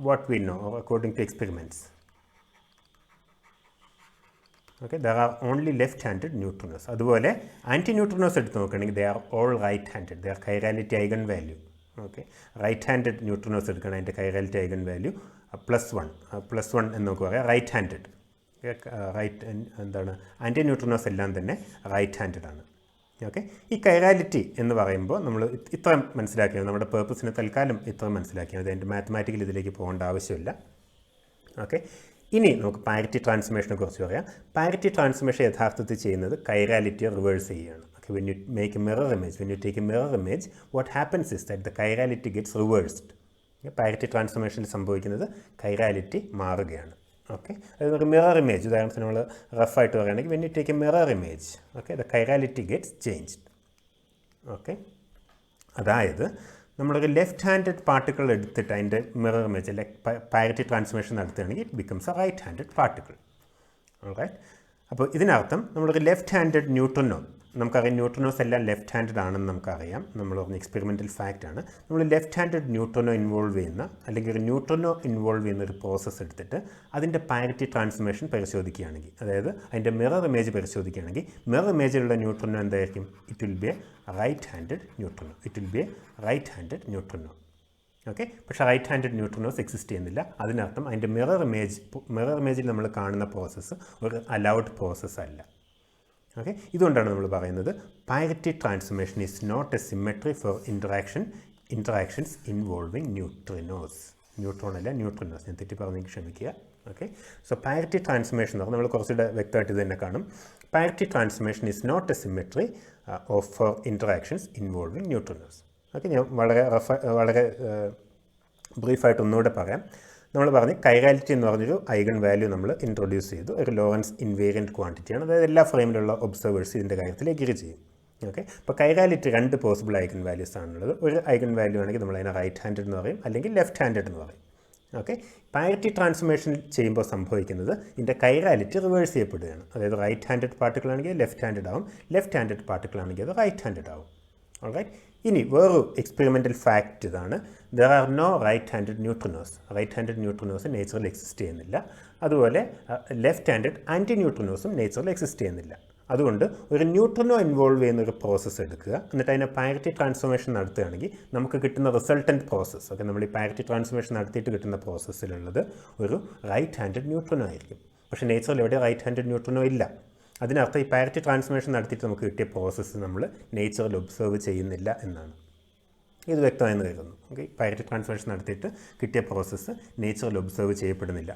what we know or according to experiments. Okay, there are only left-handed neutrinos. അതുപോലെ anti-neutrinos എടുത്ത് നോക്കുകയാണെങ്കിൽ they are all right-handed. Their chirality eigenvalue. Okay, right-handed neutrinos എടുക്കുകയാണ് അതിൻ്റെ chirality eigenvalue +1 എന്ന് നമുക്ക് പറയാം right-handed. Right എന്താണ് anti-neutrinos എല്ലാം തന്നെ റൈറ്റ്-ഹാൻഡഡ് ആണ്. ഓക്കെ, ഈ കൈറാലിറ്റി എന്ന് പറയുമ്പോൾ നമ്മൾ ഇത്ര മനസ്സിലാക്കിയത് നമ്മുടെ പേർപ്പസിന് തൽക്കാലം ഇത്ര മനസ്സിലാക്കിയത് അതിൻ്റെ മാത്തമാറ്റിക്കൽ ഇതിലേക്ക് പോകേണ്ട ആവശ്യമില്ല. ഓക്കെ, ഇനി നമുക്ക് പാരിറ്റി ട്രാൻസ്ഫോർമേഷനെ കുറിച്ച് പറയാം. പാരിറ്റി ട്രാൻസ്ഫോർമേഷൻ യഥാർത്ഥത്തിൽ ചെയ്യുന്നത് കൈറാലിറ്റിയെ റിവേഴ്സ് ചെയ്യുകയാണ്. Okay, when you make a mirror image, when you take a mirror image, what happens is that the chirality gets reversed. Parity ട്രാൻസ്ഫോർമേഷനിൽ സംഭവിക്കുന്നത് കൈറാലിറ്റി മാറുകയാണ്. ഓക്കെ, അതൊരു മിറർ ഇമേജ്, ഉദാഹരണത്തിന് നമ്മൾ റഫായിട്ട് പറയുകയാണെങ്കിൽ when you take a mirror image, okay, the chirality gets changed. Okay, അതായത് നമ്മളൊരു ലെഫ്റ്റ് ഹാൻഡഡ് പാർട്ടിക്കിൾ എടുത്തിട്ട് അതിൻ്റെ മിറർ ഇമേജ് അല്ലെ പാരിറ്റി ട്രാൻസ്ഫോർമേഷൻ നടത്തുകയാണെങ്കിൽ it becomes a right handed particle. Right, അപ്പോൾ ഇതിനർത്ഥം നമ്മളൊരു ലെഫ്റ്റ് ഹാൻഡഡ് ന്യൂട്രിനോ, നമുക്കറിയാം ന്യൂട്രിനോസ് എല്ലാം ലെഫ്റ്റ് ഹാൻഡഡ് ആണെന്ന് നമുക്കറിയാം, നമ്മൾ പറഞ്ഞ എക്സ്പെരിമെൻ്റൽ ഫാക്റ്റാണ്. നമ്മൾ ലെഫ്റ്റ് ഹാൻഡഡ് ന്യൂട്രിനോ ഇൻവോൾവ് ചെയ്യുന്ന അല്ലെങ്കിൽ ഒരു ന്യൂട്രിനോ ഇൻവോൾവ് ചെയ്യുന്ന ഒരു പ്രോസസ്സ് എടുത്തിട്ട് അതിൻ്റെ പാരിറ്റി ട്രാൻസ്ഫോർമേഷൻ പരിശോധിക്കുകയാണെങ്കിൽ, അതായത് അതിൻ്റെ മിറർ ഇമേജ് പരിശോധിക്കുകയാണെങ്കിൽ മിറർ ഇമേജിലുള്ള ന്യൂട്രിനോ എന്തായിരിക്കും? It will be a right handed neutrino. It will be a right handed neutrino. Okay, പക്ഷേ റൈറ്റ് ഹാൻഡഡ് ന്യൂട്രിനോസ് എക്സിസ്റ്റ് ചെയ്യുന്നില്ല. അതിനർത്ഥം അതിൻ്റെ മിറർ ഇമേജിൽ നമ്മൾ കാണുന്ന പ്രോസസ്സ് ഒരു അലൗഡ് പ്രോസസ്സ് അല്ല. ഓക്കെ, ഇതുകൊണ്ടാണ് നമ്മൾ പറയുന്നത് parity transformation is not a symmetry for interactions involving neutrinos. Neutron അല്ല, ന്യൂട്രിനോസ്. ഞാൻ തെറ്റി പറഞ്ഞെങ്കിൽ ക്ഷമിക്കുക. ഓക്കെ, സോ പാരിറ്റി ട്രാൻസ്ഫോർമേഷൻ എന്ന് പറഞ്ഞാൽ നമ്മൾ കുറച്ചുകൂടെ വ്യക്തമായിട്ട് ഇത് തന്നെ കാണും. Parity transformation is not a symmetry for interactions involving neutrinos. Okay, ഞാൻ വളരെ ബ്രീഫായിട്ട് ഒന്നുകൂടെ പറയാം. നമ്മൾ പറഞ്ഞ് കൈറാലിറ്റി എന്ന് പറഞ്ഞൊരു ഐഗൺ വാല്യൂ നമ്മൾ ഇൻട്രൊഡ്യൂസ് ചെയ്തു. ഒരു ലോറൻസ് ഇൻവേരിയൻറ്റ് ക്വാണ്ടിറ്റിയാണ്, അതായത് എല്ലാ ഫ്രെയിമിലുള്ള ഒബ്സർവേഴ്സ് ഇതിൻ്റെ കാര്യത്തിൽ എഗ്രി ചെയ്യും. ഓക്കെ, അപ്പോൾ കൈറാലിറ്റി 2 പോസിബിൾ ഐഗൺ വാല്യൂസ് ആണുള്ളത്. ഒരു ഐഗൺ വാല്യൂ ആണെങ്കിൽ നമ്മൾ അതിനെ റൈറ്റ് ഹാൻഡഡ് എന്ന് പറയും, അല്ലെങ്കിൽ ലെഫ്റ്റ് ഹാൻഡഡ് എന്ന് പറയും. ഓക്കെ, പാരിറ്റി ട്രാൻസ്ഫോർമേഷൻ ചെയ്യുമ്പോൾ സംഭവിക്കുന്നത് ഇതിൻ്റെ കൈറാലിറ്റി റിവേഴ്സ് ചെയ്യപ്പെടുകയാണ്. അതായത് റൈറ്റ് ഹാൻഡഡ് പാർട്ടിക്കിൾ ആണെങ്കിൽ ലെഫ്റ്റ് ഹാൻഡഡ് ആവും, ലെഫ്റ്റ് ഹാൻഡഡ് പാർട്ടിക്കിൾ ആണെങ്കിൽ അത് റൈറ്റ് ഹാൻഡഡ് ആവും. ഓൾറൈറ്റ്, ഇനി വേറൊരു എക്സ്പെരിമെൻ്റൽ ഫാക്റ്റ് ഇതാണ്. There are no right handed neutrinos. Right handed neutrinos നേച്ചറിൽ എക്സിസ്റ്റ് ചെയ്യുന്നില്ല. അതുപോലെ ലെഫ്റ്റ് ഹാൻഡഡ് ആൻറ്റി ന്യൂട്രിനോസും നേച്ചറിൽ എക്സിസ്റ്റ് ചെയ്യുന്നില്ല. അതുകൊണ്ട് ഒരു ന്യൂട്രിനോ ഇൻവോൾവ് ചെയ്യുന്ന ഒരു പ്രോസസ്സ് എടുക്കുക, എന്നിട്ട് അതിനെ പാരിറ്റി ട്രാൻസ്ഫോർമേഷൻ നടത്തുകയാണെങ്കിൽ നമുക്ക് കിട്ടുന്ന റിസൾട്ടൻറ്റ് പ്രോസസ്സ്, ഓക്കെ, നമ്മൾ ഈ പാരിറ്റി ട്രാൻസ്ഫോർമേഷൻ നടത്തിയിട്ട് കിട്ടുന്ന പ്രോസസ്സിലുള്ളത് ഒരു റൈറ്റ് ഹാൻഡഡ് ന്യൂട്രിനോ ആയിരിക്കും. പക്ഷേ നേച്ചറിൽ എവിടെ റൈറ്റ് ഹാൻഡഡ് ന്യൂട്രിനോ ഇല്ല. അതിനർത്ഥം ഈ പാരിറ്റി ട്രാൻസ്ഫോർമേഷൻ നടത്തിയിട്ട് നമുക്ക് കിട്ടിയ പ്രോസസ്സ് നമ്മൾ നേച്ചറിൽ ഒബ്സർവ് ചെയ്യുന്നില്ല എന്നാണ്. ഇത് വ്യക്തമായെന്ന് കരുതുന്നു. ഓക്കെ, പാരിറ്റി ട്രാൻസ്ഫോർമേഷൻ നടത്തിയിട്ട് കിട്ടിയ പ്രോസസ്സ് നേച്ചറിൽ ഒബ്സർവ് ചെയ്യപ്പെടുന്നില്ല.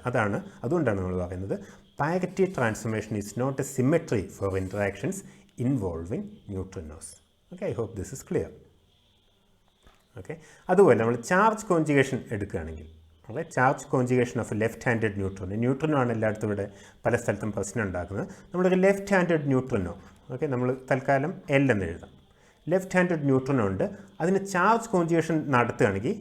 അതുകൊണ്ടാണ് നമ്മൾ പറയുന്നത് parity transformation is not a symmetry for interactions involving neutrinos. Okay, I hope this is clear. Okay, അതുപോലെ നമ്മൾ ചാർജ് കോൺജുഗേഷൻ എടുക്കുകയാണെങ്കിൽ, okay, charge conjugation of left handed neutrino ആണ് എല്ലായിടത്തും ഇവിടെ പല സ്ഥലത്തും പ്രശ്നം ഉണ്ടാക്കുന്നത്. നമ്മളൊരു ലെഫ്റ്റ് ഹാൻഡഡ് ന്യൂട്രിനോ, ഓക്കെ, നമ്മൾ തൽക്കാലം L എന്ന് എഴുതാം. ലെഫ്റ്റ് ഹാൻഡഡ് ന്യൂട്രിനോ ഉണ്ട്, അതിന് ചാർജ് കോൺജുഗേഷൻ നടത്തുകയാണെങ്കിൽ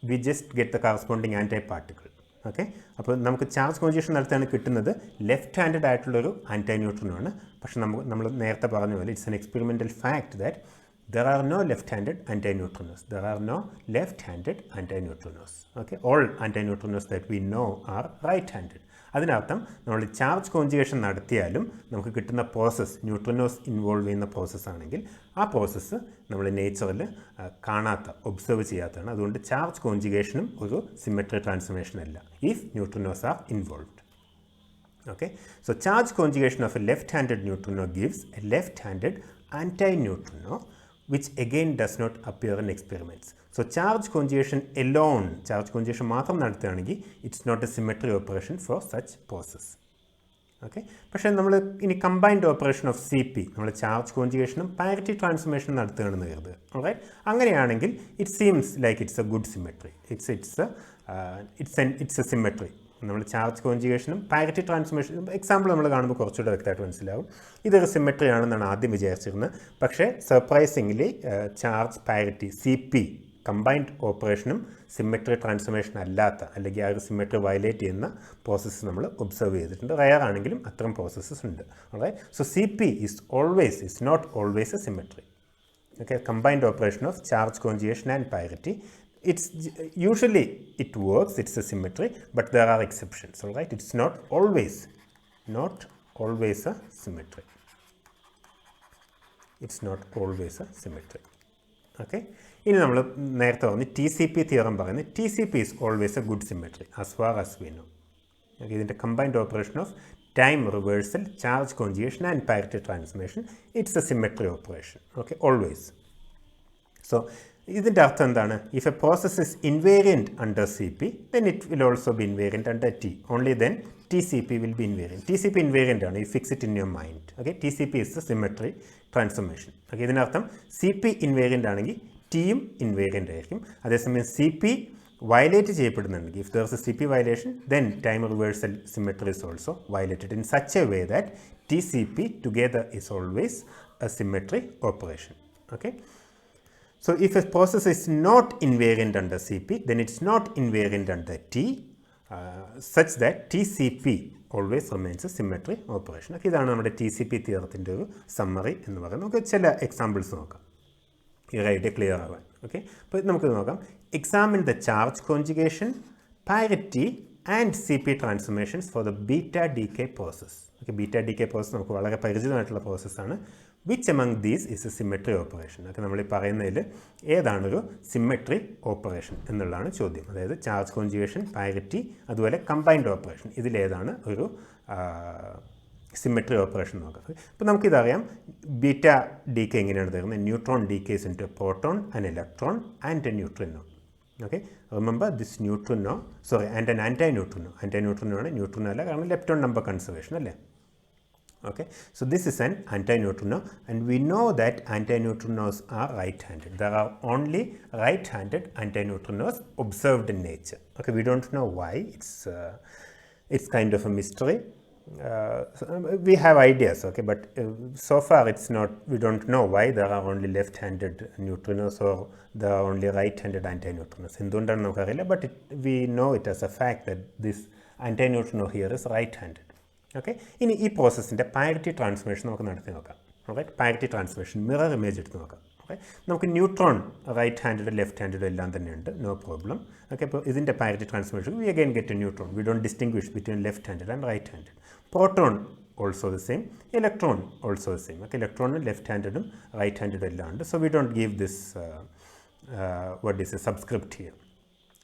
we just get the corresponding anti particle. Okay, അപ്പോൾ നമുക്ക് ചാർജ് കോൺജുഗേഷൻ നടത്തുകയാണ് കിട്ടുന്നത് ലെഫ്റ്റ് ഹാൻഡഡ് ആയിട്ടുള്ളൊരു ആൻറ്റി ന്യൂട്രിനോ ആണ്. പക്ഷേ നമ്മൾ നേരത്തെ പറഞ്ഞ പോലെ it's an experimental fact that there are no left-handed antineutrinos. There are no left-handed antineutrinos. Okay, all antineutrinos that we know are right-handed. അതിനർത്ഥം നമ്മൾ ചാർജ് കോൺജുഗേഷൻ നടത്തിയാലും നമുക്ക് കിട്ടുന്ന പ്രോസസ്സ് ന്യൂട്രിനോസ് ഇൻവോൾവ് ചെയ്യുന്ന പ്രോസസ്സ് ആണെങ്കിൽ ആ പ്രോസസ്സ് നമ്മൾ നേച്ചറിൽ കാണാത്ത, ഒബ്സർവ് ചെയ്യാത്തതാണ്. അതുകൊണ്ട് ചാർജ് കോൺജുഗേഷനും ഒരു സിമെട്രി ട്രാൻസ്ഫോർമേഷൻ അല്ല if neutrinos R involved. Okay, so charge conjugation of a left-handed neutrino gives a left-handed anti-neutrino which again does not appear in experiments. So charge conjugation alone, charge conjugation മാത്രം നടത്തുകയാണെങ്കിൽ it's not a symmetry operation for such process. Okay, പക്ഷേ നമ്മൾ ഇനി combined operation of CP, നമ്മൾ charge കോൺജുഗേഷനും parity ട്രാൻസ്ഫോർമേഷനും നടത്തുകയാണെന്ന് കരുതുക. Alright, അങ്ങനെയാണെങ്കിൽ it seems like it's a good symmetry. It's A symmetry. നമ്മൾ ചാർജ് കോൺജുഗേഷനും പാരിറ്റി ട്രാൻസ്ഫോർമേഷനും എക്സാമ്പിൾ നമ്മൾ കാണുമ്പോൾ കുറച്ചുകൂടെ വ്യക്തമായിട്ട് മനസ്സിലാവും. ഇതൊരു സിമെട്രി ആണെന്നാണ് ആദ്യം വിചാരിച്ചിരുന്നത്. പക്ഷേ surprisingly charge parity CP combined ഓപ്പറേഷനും സിമെട്രി ട്രാൻസ്ഫോർമേഷൻ അല്ലാത്ത, അല്ലെങ്കിൽ ആ ഒരു സിമെട്രി വയലേറ്റ് ചെയ്യുന്ന പ്രോസസ്സ് നമ്മൾ ഒബ്സർവ് ചെയ്തിട്ടുണ്ട്. റയർ ആണെങ്കിലും അത്തരം പ്രോസസ്സസ് ഉണ്ട്. Alright, so CP is not always a symmetry. Okay, combined operation of charge conjugation and parity it's usually it works, it's a symmetry, but there are exceptions, all right? It's not always a symmetry. It's not always a symmetry. Okay, ഇനി നമ്മൾ നേരത്തെ പറഞ്ഞു TCP theorem പറയുന്നത് TCP is always a good symmetry as far as we know. Okay, ഇതിൻ്റെ combined operation of time reversal, charge conjugation and parity transformation, it's a symmetry operation. Okay, always. So ഇതിൻ്റെ അർത്ഥം എന്താണ്? If a process is invariant under CP, then it will also be invariant under T. Only then TCP will be invariant. TCP invariant ആണ്, you fix it in your mind. Okay, TCP is the symmetry transformation. Okay, ഇതിനർത്ഥം CP invariant ആണെങ്കിൽ Tയും invariant ആയിരിക്കും. അതേസമയം CP violate ചെയ്യപ്പെടുന്നുണ്ടെങ്കിൽ, if there is a CP violation, then time reversal symmetry is also violated in such a way that TCP together is always a symmetry operation. Okay. So if a process is not invariant under CP, then it's not invariant under T, such that TCP always remains a symmetry operation. Okay, ഇതാണ് നമ്മുടെ TCP തിയറത്തിൻ്റെ ഒരു summary എന്ന് പറയുന്നത്. നമുക്ക് ചില examples നോക്കാം ഈ idea clear ആവാൻ. ഓക്കെ, അപ്പോൾ നമുക്ക് നോക്കാം. Examine the charge conjugation, parity and CP transformations for the beta decay process. Okay, beta decay process നമുക്ക് വളരെ പരിചിതമായിട്ടുള്ള പ്രോസസ്സാണ്. Which among these is a symmetry operation. ഒക്കെ നമ്മൾ ഈ പറയുന്നതിൽ ഏതാണൊരു സിമെട്രി ഓപ്പറേഷൻ എന്നുള്ളതാണ് ചോദ്യം. അതായത് ചാർജ് കോൺജുഗേഷൻ, പാരിറ്റി, അതുപോലെ കമ്പൈൻഡ് ഓപ്പറേഷൻ, ഇതിലേതാണ് ഒരു സിമെട്രി ഓപ്പറേഷൻ നോക്കാം. അപ്പോൾ നമുക്കിതറിയാം ബീറ്റ ഡീകെ എങ്ങനെയാണ് തരുന്നത്. Neutron decays into proton, an electron and a neutrino. Okay, remember this neutrino, sorry, and an anti neutrino. Anti neutrino ആണ്, ന്യൂട്രിനോ അല്ല, കാരണം ലെപ്റ്റോൺ നമ്പർ കൺസർവേഷൻ അല്ലേ. Okay, so this is an antineutrino, and we know that antineutrinos are right-handed. There are only right-handed antineutrinos observed in nature. Okay, we don't know why. It's kind of a mystery. We have ideas, okay, but so far it's not. We don't know why there are only left-handed neutrinos or there are only right-handed antineutrinos. എന്തുകൊണ്ടാണ് നമുക്കറിയില്ല, but we know it as a fact that this antineutrino here is right-handed. Okay, ഇനി ഈ പ്രോസസ്സിൻ്റെ parity transformation നമുക്ക് നടത്തി നോക്കാം. Okay, parity transformation mirror image എടുത്ത് നോക്കാം. ഓക്കെ, നമുക്ക് neutron right handed, left handed എല്ലാം തന്നെയുണ്ട്, നോ പ്രോബ്ലം. ഓക്കെ, അപ്പോൾ ഇതിൻ്റെ parity transformation we again get a neutron. We don't distinguish between left handed and right handed. Proton also the same, electron also the same. Okay, ഇലക്ട്രോണും left ഹാൻഡഡും right ഹാൻഡഡും എല്ലാം ഉണ്ട്. So we don't give this what is a subscript here.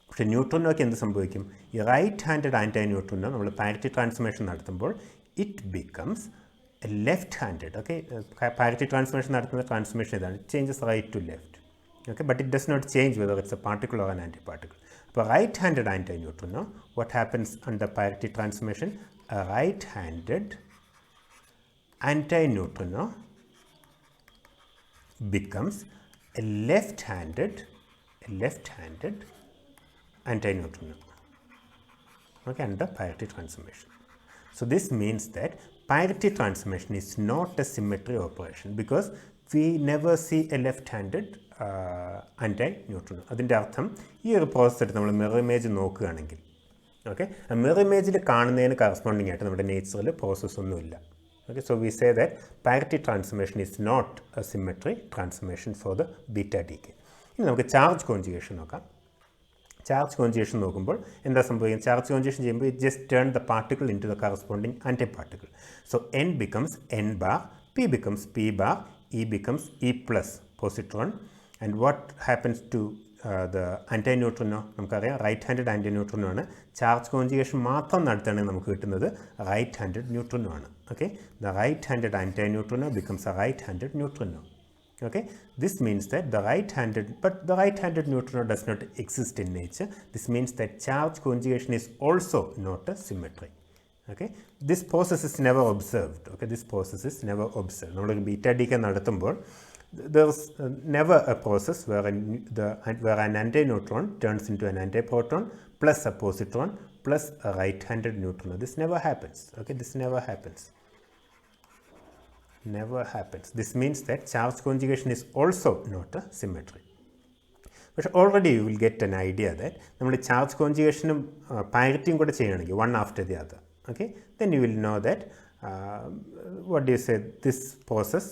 പക്ഷേ ന്യൂട്രിനോയ്ക്ക് എന്ത് സംഭവിക്കും? ഈ റൈറ്റ് ഹാൻഡഡ് ആൻറ്റി ന്യൂട്രിനോ നമ്മൾ പാരിറ്റി ട്രാൻസ്ഫോർമേഷൻ നടത്തുമ്പോൾ it becomes a left handed. Okay, parity transformation നടത്തുന്ന ട്രാൻസ്ഫോർമേഷൻ ഇതാണ്, it changes right to left. Okay, but it does not change whether it's a particle or an anti particle. അപ്പോൾ right handed anti neutrino, what happens under parity transformation? A right handed anti neutrino becomes a left-handed antineutrino, okay, under parity transformation. So this means that parity transformation is not a symmetry operation because we never see a left-handed antineutrino. അതിൻ്റെ അർത്ഥം ഈ ഒരു process എടുത്ത് നമ്മൾ mirror image നോക്കുകയാണെങ്കിൽ, okay, mirror ഇമേജിൽ കാണുന്നതിന് corresponding ആയിട്ട് നമ്മുടെ നേച്ചറിൽ പ്രോസസ്സ് ഒന്നുമില്ല. Okay, so we say that parity transformation is not a symmetry transformation for the beta decay. ഇനി നമുക്ക് ചാർജ് കോൺജുഗേഷൻ നോക്കാം. ചാർജ് കോൺജുഗേഷൻ നോക്കുമ്പോൾ എന്താ സംഭവിക്കുന്നത്? ചാർജ് കോൺജുഗേഷൻ ചെയ്യുമ്പോൾ it just turn the particle into the corresponding antiparticle. So n becomes n bar, p becomes p bar, e becomes e plus positron. And what happens to the antineutrino? നമുക്കറിയാം right handed ആൻറ്റിന്യൂട്രിനോ ആണ്. Charge conjugation മാത്രം നടത്തുകയാണെങ്കിൽ നമുക്ക് കിട്ടുന്നത് right handed neutrino ആണ്. Okay, the right-handed antineutrino becomes a right-handed neutrino. Okay, this means that the right-handed neutrino does not exist in nature. This means that charge conjugation is also not a symmetry. Okay, this process is never observed. Okay, this process is never observed. നമ്മൾ beta decay നടത്തുമ്പോൾ there is never a process where an antineutron turns into an antiproton plus a positron plus a right-handed neutrino. This never happens. Okay, this never happens. This means that charge conjugation is also not a symmetry. But already you will get an idea that നമ്മൾ charge കോൺജുഗേഷനും പാരിറ്റിയും കൂടെ ചെയ്യണമെങ്കിൽ one after the other. Okay, then you will know that what do you say, this process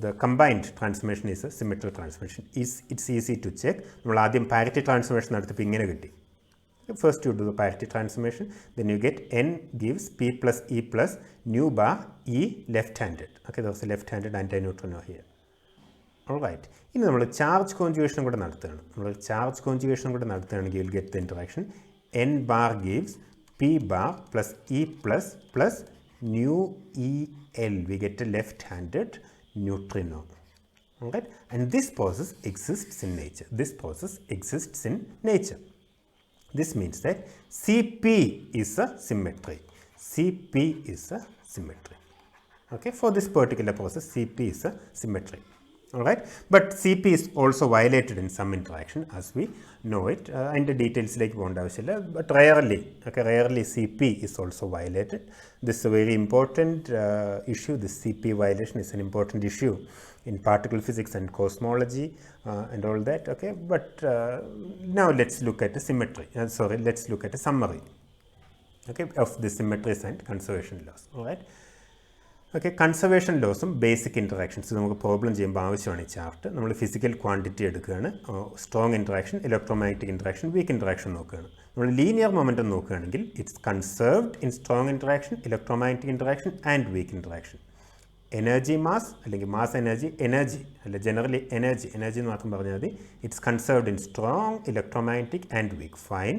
the combined transformation is a symmetric transformation. It's easy to check. നമ്മൾ ആദ്യം parity transformation നടത്തിയപ്പോൾ ഇങ്ങനെ കിട്ടി. First you do the parity transformation, then you get n gives p plus e plus nu bar e left-handed. Okay, there was a left-handed antineutrino here. Alright. ഇനി നമ്മൾ charge conjugation കൂടെ നടത്തുകയാണ്. നമ്മൾ charge conjugation കൂടെ നടത്തുകയാണെങ്കിൽ you will get the interaction n bar gives p bar plus e plus nu e l. We get a left-handed neutrino. Alright, and this process exists in nature. This process exists in nature. This means that Cp is a symmetry. Cp is a symmetry. Okay, for this particular process, Cp is a symmetry. Alright, but Cp is also violated in some interaction, as we know it. And the details like but rarely, okay, rarely Cp is also violated. This is a very important issue. This Cp violation is an important issue in particle physics and cosmology and all that. Okay, but now let's look at the symmetry. Let's look at a summary, okay, of the symmetries and conservation laws. Alright. Okay, conservation laws basic interactions. നമുക്ക് problem ചെയ്യുമ്പോൾ ആവശ്യമാണ് ഈ chart. നമ്മൾ physical quantity എടുക്കുകയാണ്. Strong interaction, electromagnetic interaction, week interaction നോക്കുകയാണ്. നമ്മൾ linear momentum നോക്കുകയാണെങ്കിൽ it's conserved in strong interaction, electromagnetic interaction and week interaction. Energy mass അല്ലെങ്കിൽ മാസ് എനർജി അല്ല, ജനറലി എനർജി എന്ന് മാത്രം പറഞ്ഞാൽ മതി. It's conserved in strong, electromagnetic and week. Fine.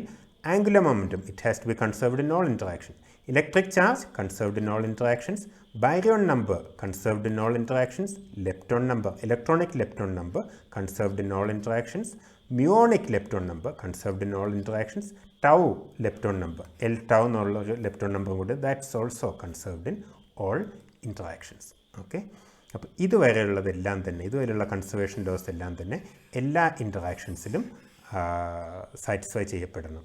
Angular momentum, it has to be conserved in all interactions. Electric charge, conserved in all interactions. Baryon number, conserved in all interactions. Lepton number, electronic lepton number, conserved in all interactions. Muonic lepton number, conserved in all interactions. Tau lepton number, L tau എന്നുള്ള lepton number കൂടെ, that's also conserved in all interactions. Okay. അപ്പോൾ ഇതുവരെയുള്ളതെല്ലാം തന്നെ, ഇതുവരെയുള്ള conservation loss എല്ലാം തന്നെ എല്ലാ ഇൻറ്ററാക്ഷൻസിലും satisfy ചെയ്യപ്പെടണം.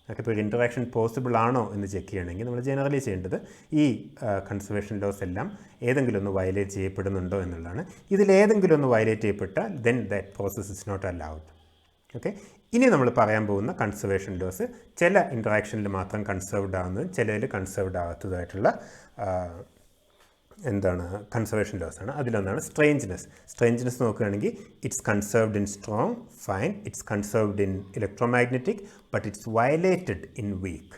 ഒക്കെ ഇപ്പോൾ ഒരു ഇൻറ്ററാക്ഷൻ പോസിബിൾ ആണോ എന്ന് ചെക്ക് ചെയ്യണമെങ്കിൽ നമ്മൾ ജനറലി ചെയ്യേണ്ടത് ഈ കൺസർവേഷൻ ലോസ് എല്ലാം ഏതെങ്കിലും ഒന്ന് വയലേറ്റ് ചെയ്യപ്പെടുന്നുണ്ടോ എന്നുള്ളതാണ്. ഇതിലേതെങ്കിലും ഒന്ന് വയലേറ്റ് ചെയ്യപ്പെട്ടാൽ then that process is not allowed. Okay, ഇനി നമ്മൾ പറയാൻ പോകുന്ന കൺസർവേഷൻ ലോസ് ചില ഇൻറ്ററാക്ഷനിൽ മാത്രം കൺസർവ്ഡ് ആവുന്നതും ചിലതിൽ കൺസർവ്ഡ് ആവാത്തതായിട്ടുള്ള എന്താണ് കൺസർവേഷൻ ലോസ് ആണ്. അതിലൊന്നാണ് സ്ട്രേഞ്ച്നെസ് നോക്കുകയാണെങ്കിൽ it's conserved in strong, fine. It's conserved in electromagnetic, but it's violated in weak.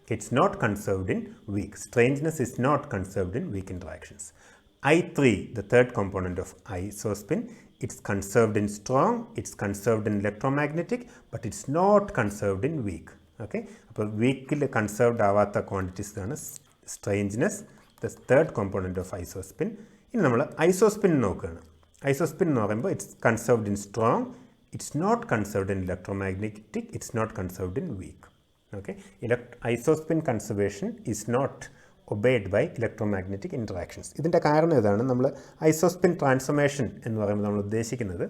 It's not conserved in weak. Strangeness is not conserved in weak interactions. I3, the third component of isospin, it's conserved in strong, it's conserved in electromagnetic, but it's not conserved in weak. Okay, അപ്പോൾ വീക്കിൽ conserved ആവാത്ത quantities ആണ് strangeness, the third component of isospin. ഇനി നമ്മൾ ഐസോസ്പിൻ നോക്കുകയാണ്. Isospin എന്ന് പറയുമ്പോൾ it's conserved in strong, it's not conserved in electromagnetic, it's not conserved in weak. Okay, isospin conservation is not obeyed by electromagnetic interactions. ഇതിൻ്റെ കാരണം ഇതാണ്. നമ്മൾ ഐസോസ്പിൻ ട്രാൻസ്ഫോർമേഷൻ എന്ന് പറയുമ്പോൾ നമ്മൾ ഉദ്ദേശിക്കുന്നത്,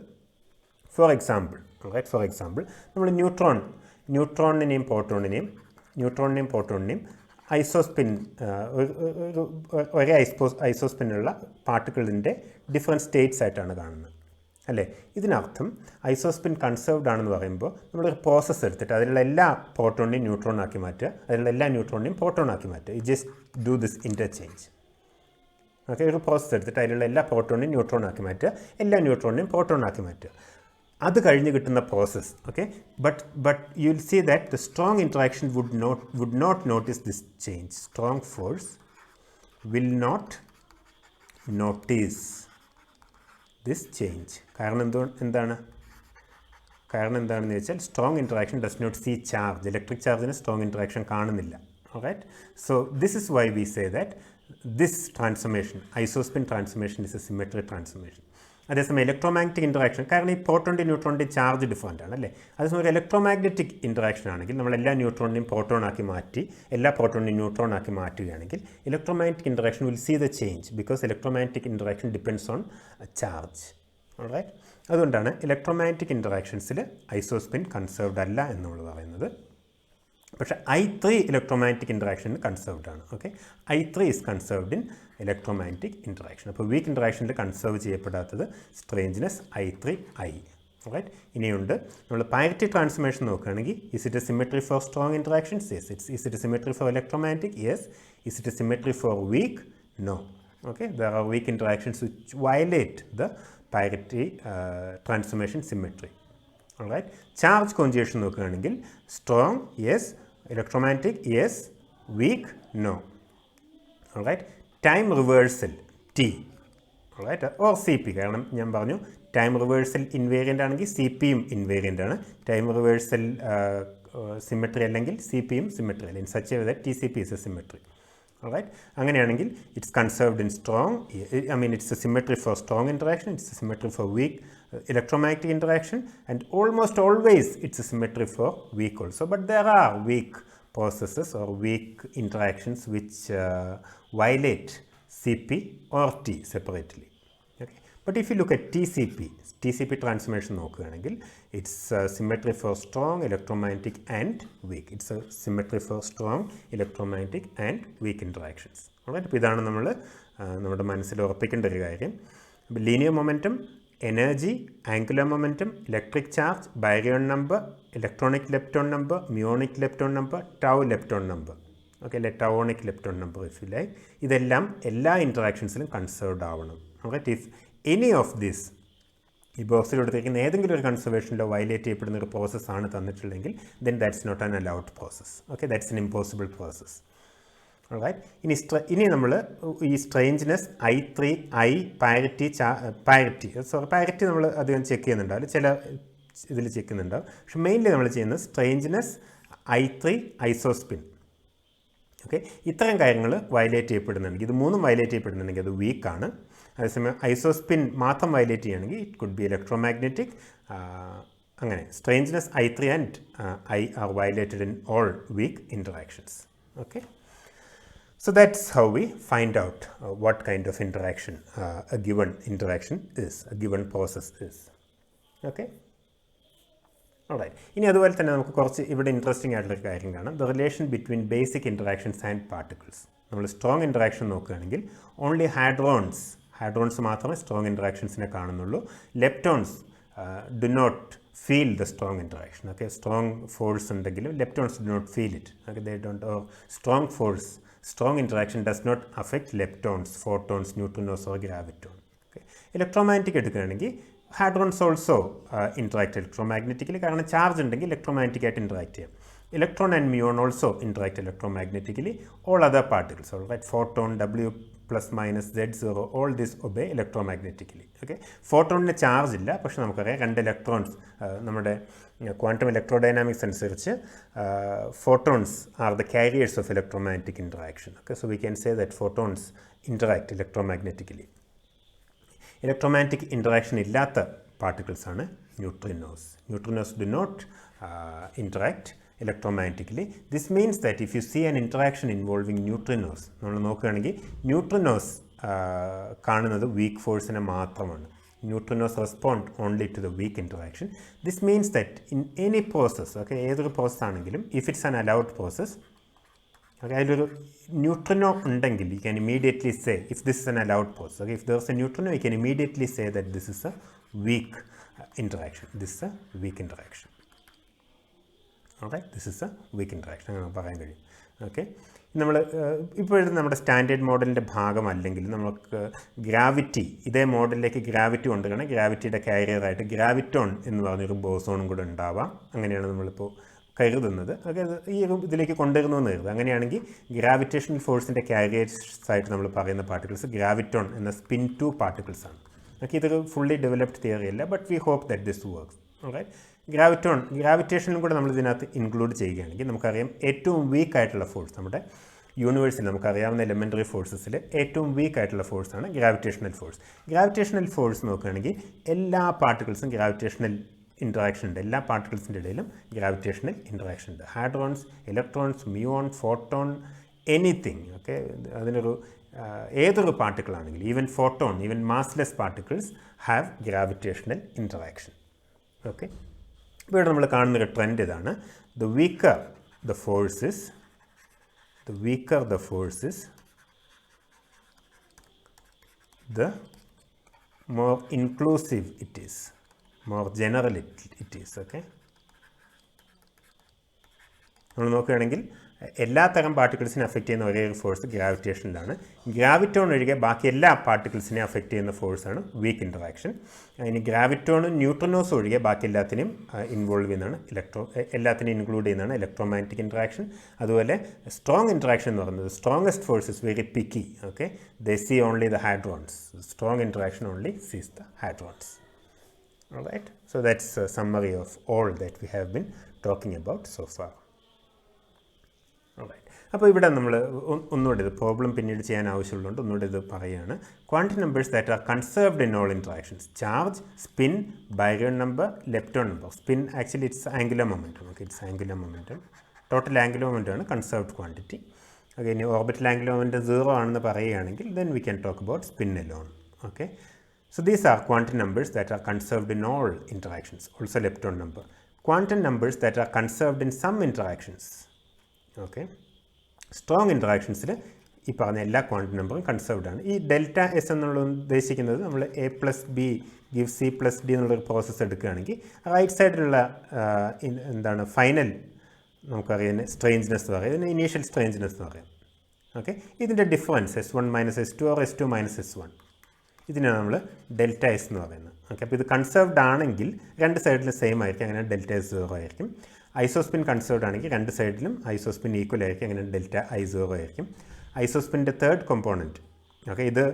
ഫോർ എക്സാമ്പിൾ നമ്മൾ ന്യൂട്രോണിനെയും പ്രോട്ടോണിനെയും ഐസോസ്പിൻ ഒരേ ഐസോസ്പിനുള്ള പാർട്ടിക്കിളിൻ്റെ ഡിഫറെൻറ്റ് സ്റ്റേറ്റ്സ് ആയിട്ടാണ് കാണുന്നത്, അല്ലേ? ഇതിനർത്ഥം ഐസോസ്പിൻ കൺസർവ്ഡ് ആണെന്ന് പറയുമ്പോൾ നമ്മളൊരു പ്രോസസ്സ് എടുത്തിട്ട് അതിലുള്ള എല്ലാ പ്രോട്ടോണിനെയും ന്യൂട്രോൺ ആക്കി മാറ്റുക, അതിലുള്ള എല്ലാ ന്യൂട്രോണിനെയും പ്രോട്ടോൺ ആക്കി മാറ്റുക. You just do this interchange. Okay, ഒരു പ്രോസസ്സ് എടുത്തിട്ട് അതിലുള്ള എല്ലാ പ്രോട്ടോണിനെയും ന്യൂട്രോൺ ആക്കി മാറ്റുക, എല്ലാ ന്യൂട്രോണിനെയും പ്രോട്ടോൺ ആക്കി മാറ്റുക. അത് കഴിഞ്ഞ് കിട്ടുന്ന process. Okay, but you will see that the strong interaction would not notice this change. Strong force will not notice this change. കാരണം എന്താണെന്ന് വെച്ചാൽ strong interaction does not see charge. Electric ചാർജിന് സ്ട്രോങ് ഇൻട്രാക്ഷൻ കാണുന്നില്ല. Alright, so this is why we say that this transformation, isospin transformation, is a symmetric transformation. അതേസമയം electromagnetic interaction, കാരണം ഈ പ്രോട്ടോണിൻ്റെ ന്യൂട്രോണിൻ്റെ charge different ആണ്, അല്ലേ? അതേസമയം ഒരു ഇലക്ട്രോമാഗ്നറ്റിക് ഇൻട്രാക്ഷൻ ആണെങ്കിൽ നമ്മൾ എല്ലാ ന്യൂട്രോണിനെയും പ്രോട്ടോൺ ആക്കി മാറ്റി എല്ലാ പ്രോട്ടോണിനെയും ന്യൂട്രോൺ ആക്കി മാറ്റുകയാണെങ്കിൽ electromagnetic interaction will see the change, because electromagnetic interaction depends on charge. Alright, അതുകൊണ്ടാണ് ഇലക്ട്രോമാഗ്നറ്റിക് ഇൻട്രാക്ഷൻസിൽ ഐസോസ്പിൻ കൺസർവ്ഡ് അല്ല എന്ന് നമ്മൾ പറയുന്നത്. പക്ഷേ I3 ഇലക്ട്രോമാഗ്നറ്റിക് ഇൻട്രാക്ഷനിൽ കൺസർവ്ഡ് ആണ്. Okay, I3 is conserved in electromagnetic interaction. അപ്പോൾ വീക്ക് ഇൻട്രാക്ഷനിൽ കൺസർവ് ചെയ്യപ്പെടാത്തത് സ്ട്രേഞ്ച്നെസ് I3I. റൈറ്റ്, ഇനിയുണ്ട് നമ്മൾ പാരിറ്റി ട്രാൻസ്ഫോർമേഷൻ നോക്കുകയാണെങ്കിൽ, is it a symmetry for strong interactions? Yes. Is it a symmetry for electromagnetic? Yes. Is it a symmetry for weak? No. Okay, there are weak interactions which violate the parity transformation symmetry. Alright, charge conjugation നോക്കുകയാണെങ്കിൽ strong yes, electromagnetic yes, weak no. Alright, time reversal T. Alright, or CP, കാരണം ഞാൻ പറഞ്ഞു time reversal invariant ആണെങ്കിൽ CPയും invariant ആണ്. Time reversal symmetry അല്ലെങ്കിൽ CPയും symmetry അല്ല. In such a way that TCP is a symmetry. Alright, അങ്ങനെയാണെങ്കിൽ it's conserved in strong, I mean it's a symmetry for strong interaction, it's a symmetry for weak electromagnetic interaction, and almost always it's a symmetry for weak also. But there are weak processes or weak interactions which violate CP or T separately. Okay, but if you look at TCP transformation നോക്കുകയാണെങ്കിൽ it's a symmetry for strong electromagnetic and weak. It's a symmetry for strong electromagnetic and weak interactions. Alright, അപ്പോൾ ഇതാണ് നമ്മൾ നമ്മുടെ മനസ്സിൽ ഉറപ്പിക്കേണ്ട ഒരു കാര്യം. Linear momentum, energy, angular momentum, electric charge, baryon number, electronic lepton number, muonic lepton number, tau lepton number, okay അല്ലെ, tauonic lepton number if you like, ഇതെല്ലാം എല്ലാ ഇൻട്രാക്ഷൻസിലും കൺസേർവ്ഡ് ആവണം. Okay, if any of this ഈ ബോക്സിൽ കൊടുത്തിരിക്കുന്ന ഏതെങ്കിലും ഒരു കൺസർവേഷനിലോ വയലേറ്റ് ചെയ്യപ്പെടുന്ന ഒരു പ്രോസസ്സാണ് തന്നിട്ടുള്ളതെങ്കിൽ then that's not an allowed process. Okay, that's an impossible process. Alright, ഇനി നമ്മൾ ഈ സ്ട്രേഞ്ച്നെസ് I3 I പാരിറ്റി നമ്മൾ അധികം ചെക്ക് ചെയ്യുന്നുണ്ടാവില്ല, ചില ഇതിൽ ചെക്ക് ചെയ്യുന്നുണ്ടാവും. പക്ഷെ മെയിൻലി നമ്മൾ ചെയ്യുന്നത് സ്ട്രേഞ്ച്നെസ് I3 ഐസോസ്പിൻ. ഓക്കെ, ഇത്തരം കാര്യങ്ങൾ വയലേറ്റ് ചെയ്യപ്പെടുന്നുണ്ടെങ്കിൽ, ഇത് മൂന്നും വയലേറ്റ് ചെയ്യപ്പെടുന്നുണ്ടെങ്കിൽ അത് വീക്കാണ്. അതേസമയം ഐസോസ്പിൻ മാത്രം വയലേറ്റ് ചെയ്യുകയാണെങ്കിൽ ഇറ്റ് കുഡ് ബി ഇലക്ട്രോമാഗ്നറ്റിക്. അങ്ങനെ സ്ട്രേഞ്ച്നെസ് I3 and I are violated in all weak interactions. Okay. So that's how we find out what kind of interaction a given interaction is, a given process is. Okay. Alright. ഇനി അതുപോലെ തന്നെ നമുക്ക് കുറച്ച് ഇവിടെ interesting ആയിട്ടുള്ള കാര്യം കാണാം. The relation between basic interactions and particles. നമ്മൾ സ്ട്രോങ് ഇൻട്രാക്ഷൻ നോക്കുകയാണെങ്കിൽ ഓൺലി ഹാഡ്രോൺസ് മാത്രമേ സ്ട്രോങ് ഇൻട്രാക്ഷൻസിനെ കാണുന്നുള്ളൂ. Leptons do not feel the strong interaction. Okay, strong force ഉണ്ടെങ്കിലും leptons do not feel it. Okay, they don't. Strong interaction does not affect leptons, photons, neutrinos or graviton. Okay, electromagnetic എടുക്കുകയാണെങ്കിൽ hadrons also interact electromagnetically, കാരണം charge ഉണ്ടെങ്കിൽ electromagnetic ആയിട്ട് interact ചെയ്യാം. Electron and muon also interact electromagnetically. All other particles, all right, photon, W plus minus Z0, all this obey electromagnetically. Okay, ഫോട്ടോണിന് charge ഇല്ല, പക്ഷെ നമുക്കറിയാം രണ്ട് ഇലക്ട്രോൺസ്, നമ്മുടെ ക്വാണ്ടം ഇലക്ട്രോഡൈനാമിക്സ് അനുസരിച്ച് photons are the carriers of electromagnetic interaction. Okay, so we can say that photons interact electromagnetically. Electromagnetic interaction ഇല്ലാത്ത particles ആണ് neutrinos. Neutrinos do not interact electromagnetically. This means that if you see an interaction involving neutrinos, നമ്മൾ നോക്കുകയാണെങ്കിൽ neutrinos കാണുന്നത് week ഫോഴ്സിനെ മാത്രമാണ്. Neutrinos respond only to the weak interaction. This means that in any process, okay, ഏതൊരു process ആണെങ്കിലും, if it's an allowed process, okay, അതിലൊരു neutrino ഉണ്ടെങ്കിൽ you can immediately say, if this is an allowed process, okay, if there's a neutrino, you can immediately say that this is a weak interaction. This is a weak interaction. Alright, this is a weak interaction. അങ്ങനെ പറയാൻ കഴിയും. Okay, നമ്മൾ ഇപ്പോഴത്തെ നമ്മുടെ standard മോഡലിൻ്റെ ഭാഗമല്ലെങ്കിൽ നമുക്ക് gravity, ഇതേ മോഡലിലേക്ക് gravity കൊണ്ടുവരണം. ഗ്രാവിറ്റിയുടെ കാരിയറായിട്ട് ഗ്രാവിറ്റോൺ എന്ന് പറഞ്ഞൊരു ബോസോണും കൂടെ ഉണ്ടാവാം. അങ്ങനെയാണ് നമ്മളിപ്പോൾ കരുതുന്നത്. ഓക്കെ, ഈ ഒരു ഇതിലേക്ക് കൊണ്ടുവരുന്നു എന്ന് കരുതുക. അങ്ങനെയാണെങ്കിൽ ഗ്രാവിറ്റേഷണൽ ഫോഴ്സിൻ്റെ കാരിയേഴ്സായിട്ട് നമ്മൾ പറയുന്ന പാർട്ടിക്കിൾസ് ഗ്രാവിറ്റോൺ എന്ന സ്പിൻ 2 പാർട്ടിക്കിൾസ് ആണ്. ഓക്കെ, ഇതൊരു ഫുള്ളി ഡെവലപ്ഡ് തിയറി അല്ല, but we hope that this works. Alright, ഗ്രാവിറ്റേഷനും കൂടെ നമ്മൾ ഇതിനകത്ത് ഇൻക്ലൂഡ് ചെയ്യുകയാണെങ്കിൽ നമുക്കറിയാം ഏറ്റവും വീക്കായിട്ടുള്ള ഫോഴ്സ് നമ്മുടെ യൂണിവേഴ്സിൽ നമുക്കറിയാവുന്ന എലിമെൻ്ററി ഫോഴ്സസിൽ ഏറ്റവും വീക്കായിട്ടുള്ള ഫോഴ്സാണ് ഗ്രാവിറ്റേഷണൽ ഫോഴ്സ്. ഗ്രാവിറ്റേഷണൽ ഫോഴ്സ് നോക്കുകയാണെങ്കിൽ എല്ലാ പാർട്ടിക്കിൾസും ഗ്രാവിറ്റേഷണൽ ഇൻട്രാക്ഷൻ ഉണ്ട്. എല്ലാ പാർട്ടിക്കിൾസിൻ്റെ ഇടയിലും ഗ്രാവിറ്റേഷണൽ ഇൻട്രാക്ഷൻ ഉണ്ട്. Hadrons, electrons, muon, photon, anything. Okay, അതിനൊരു ഏതൊരു പാർട്ടിക്കിളാണെങ്കിലും, even photon, even massless particles have gravitational interaction. Okay, ഇവിടെ നമ്മൾ കാണുന്നൊരു ട്രെൻഡ് ഇതാണ്. The weaker the forces, the more inclusive it is, more general it is. Okay, നമ്മൾ നോക്കുകയാണെങ്കിൽ എല്ലാ തരം പാർട്ടിക്കിൾസിനെ അഫക്റ്റ് ചെയ്യുന്ന ഒരേ ഒരു ഫോഴ്സ് ഗ്രാവിറ്റേഷനിലാണ്. ഗ്രാവിറ്റോൺ ഒഴികെ ബാക്കി എല്ലാ പാർട്ടിക്കിൾസിനെ അഫക്റ്റ് ചെയ്യുന്ന ഫോഴ്സാണ് വീക്ക് ഇൻറ്ററാക്ഷൻ. ഇനി ഗ്രാവിറ്റോണും ന്യൂട്രോണോസും ഒഴികെ ബാക്കി എല്ലാത്തിനെയും ഇൻവോൾവ് ചെയ്യുന്നതാണ് എല്ലാത്തിനെയും ഇൻക്ലൂഡ് ചെയ്യുന്നതാണ് ഇലക്ട്രോമാഗ്നറ്റിക് ഇൻറ്ററാക്ഷൻ. അതുപോലെ സ്ട്രോങ് ഇൻറ്ററാക്ഷൻ എന്ന് പറയുന്നത് strongest force is very picky. Okay, they see only the hadrons. Strong interaction only sees the hadrons. All right, so that's a summary of all that we have been talking about so far. All right, അപ്പോൾ ഇവിടെ നമ്മൾ ഒന്നുകൂടെ ഇത് problem പിന്നീട് ചെയ്യാൻ ആവശ്യമുള്ളതുകൊണ്ട് ഒന്നുകൂടെ ഇത് പറയുകയാണ്. Quantity numbers that are conserved in all interactions: charge, spin, baryon number, lepton number. Spin actually it's angular momentum. Okay, it's angular momentum. Total angular momentum ആണ് കൺസേർവ്ഡ് ക്വാണ്ടിറ്റി. ഓക്കെ, ഇനി ഓർബിറ്റൽ ആംഗുലർ മൊമെൻറ്റം 0 ആണെന്ന് പറയുകയാണെങ്കിൽ then we can talk about spin alone. Okay, so these are quantum numbers that are conserved in all interactions. Also lepton number. Quantum numbers that are conserved in some interactions. Okay, strong ഇൻട്രാക്ഷൻസിൽ ഈ പറഞ്ഞ എല്ലാ quantity നമ്പറും conserved ആണ്. ഈ delta S എന്നുള്ള ഉദ്ദേശിക്കുന്നത് നമ്മൾ A+B ഗിവ് C+D എന്നുള്ളൊരു പ്രോസസ്സ് എടുക്കുകയാണെങ്കിൽ റൈറ്റ് സൈഡിലുള്ള എന്താണ് ഫൈനൽ നമുക്കറിയാം സ്ട്രേഞ്ച്നെസ് എന്ന് പറയും, ഇതിന് ഇനീഷ്യൽ സ്ട്രേഞ്ച്നെസ് എന്ന് പറയാം. ഓക്കെ, ഇതിൻ്റെ difference S1 - S2 or S2 - S1, ഇതിനാണ് നമ്മൾ ഡെൽറ്റ എസ് എന്ന് പറയുന്നത്. ഓക്കെ, അപ്പോൾ ഇത് കൺസേർവ്ഡ് ആണെങ്കിൽ രണ്ട് സൈഡിലും സെയിം ആയിരിക്കും, അങ്ങനെ ഡെൽറ്റ എസ് 0 ആയിരിക്കും. ഐസോസ്പിൻ കൺസേർവ്ഡ് ആണെങ്കിൽ രണ്ട് സൈഡിലും ഐസോസ്പിൻ ഈക്വൽ ആയിരിക്കും, അങ്ങനെ ഡെൽറ്റ I 0 ആയിരിക്കും. ഐസോസ്പിൻ്റെ തേർഡ് കോമ്പോണൻറ്റ്, ഓക്കെ, ഇത്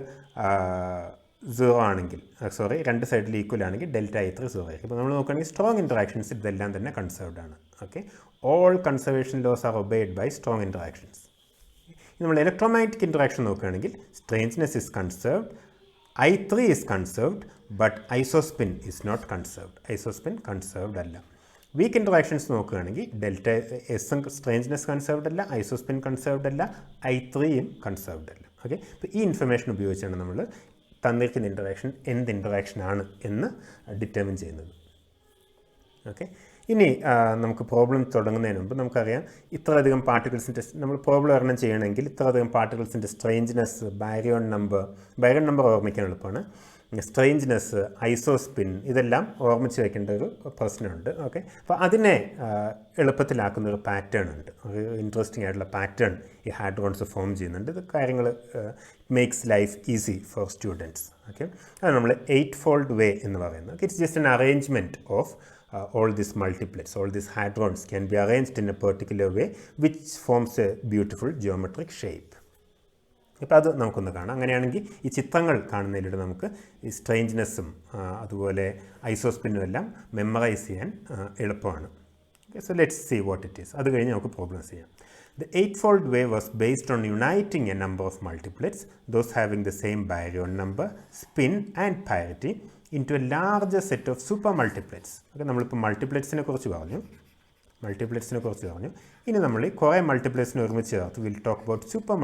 0 ആണെങ്കിൽ രണ്ട് സൈഡിൽ ഈക്വൽ ആണെങ്കിൽ ഡെൽറ്റ I3 0 ആയിരിക്കും. അപ്പോൾ നമ്മൾ നോക്കുകയാണെങ്കിൽ സ്ട്രോങ് ഇൻട്രാക്ഷൻസ് ഇതെല്ലാം തന്നെ കൺസേർവ്ഡ് ആണ്. Okay, all conservation laws are obeyed by strong interactions. നമ്മൾ ഇലക്ട്രോമാഗ്നറ്റിക് ഇൻട്രാക്ഷൻ നോക്കുകയാണെങ്കിൽ strangeness is conserved, I3 is conserved, but isospin is not conserved. Isospin conserved അല്ല. വീക്ക് ഇൻട്രാക്ഷൻസ് നോക്കുകയാണെങ്കിൽ ഡെൽറ്റ എസും സ്ട്രേഞ്ച്നെസ് കൺസേർവ്ഡ് അല്ല, ഐസോസ്പിൻ conserved അല്ല, I3യും കൺസേർവ്ഡ് അല്ല. ഓക്കെ, അപ്പോൾ ഈ ഇൻഫർമേഷൻ ഉപയോഗിച്ചാണ് നമ്മൾ തന്നിരിക്കുന്ന ഇൻട്രാക്ഷൻ എന്ത് ഇൻട്രാക്ഷനാണ് എന്ന് ഡിറ്റർമിൻ ചെയ്യുന്നത്. ഓക്കെ, ഇനി നമുക്ക് പ്രോബ്ലം തുടങ്ങുന്നതിന് മുമ്പ് നമുക്കറിയാം ഇത്രയധികം പാർട്ടിക്കിൾസിൻ്റെ നമ്മൾ പ്രോബ്ലം ഒരെണ്ണം ചെയ്യണമെങ്കിൽ ഇത്രയധികം പാർട്ടിക്കിൾസിൻ്റെ സ്ട്രേഞ്ച്നെസ്, ബാരിയോൺ നമ്പർ ഓർമ്മിക്കാൻ എളുപ്പമാണ്. സ്ട്രേഞ്ച്നെസ്, ഐസോസ്പിൻ ഇതെല്ലാം ഓർമ്മിച്ച് വയ്ക്കേണ്ട ഒരു പ്രശ്നമുണ്ട്. ഓക്കെ, അപ്പോൾ അതിനെ എളുപ്പത്തിലാക്കുന്ന ഒരു പാറ്റേൺ ഉണ്ട്, ഒരു ഇൻട്രസ്റ്റിംഗ് ആയിട്ടുള്ള പാറ്റേൺ ഈ ഹാഡ്രോൺസ് ഫോം ചെയ്യുന്നുണ്ട്. ഇത് കാര്യങ്ങൾ makes life easy for students. Okay, അത് നമ്മൾ 8-fold വേ എന്ന് പറയുന്നത്. It's just N arrangement of all these multiplets, all these hadrons can be arranged in a particular way which forms a beautiful geometric shape. ഇപ്പോൾ അത് നമുക്കൊന്ന് കാണാം. അങ്ങനെയാണെങ്കിൽ ഈ ചിത്രങ്ങൾ കാണുന്നതിലൂടെ നമുക്ക് ഈ സ്ട്രേഞ്ച്നെസ്സും അതുപോലെ ഐസോസ്പിന്നും എല്ലാം മെമ്മറൈസ് ചെയ്യാൻ എളുപ്പമാണ്. So let's see what it is. അത് കഴിഞ്ഞ് നമുക്ക് പ്രോബ്ലംസ് ചെയ്യാം. The 8-fold way was based on uniting a number of multiplets, those having the same baryon number, spin and parity, into a larger set of super multiplets. Okay, നമ്മളിപ്പോൾ മൾട്ടിപ്ലെറ്റ്സിനെ കുറിച്ച് പറഞ്ഞു. ഇനി നമ്മൾ കുറേ മൾട്ടിപ്ലെറ്റ്സിനെ ഒരുമിച്ച് ചേർത്ത് വിൽ ടോക്ക് അബൌട്ട് സൂപ്പർ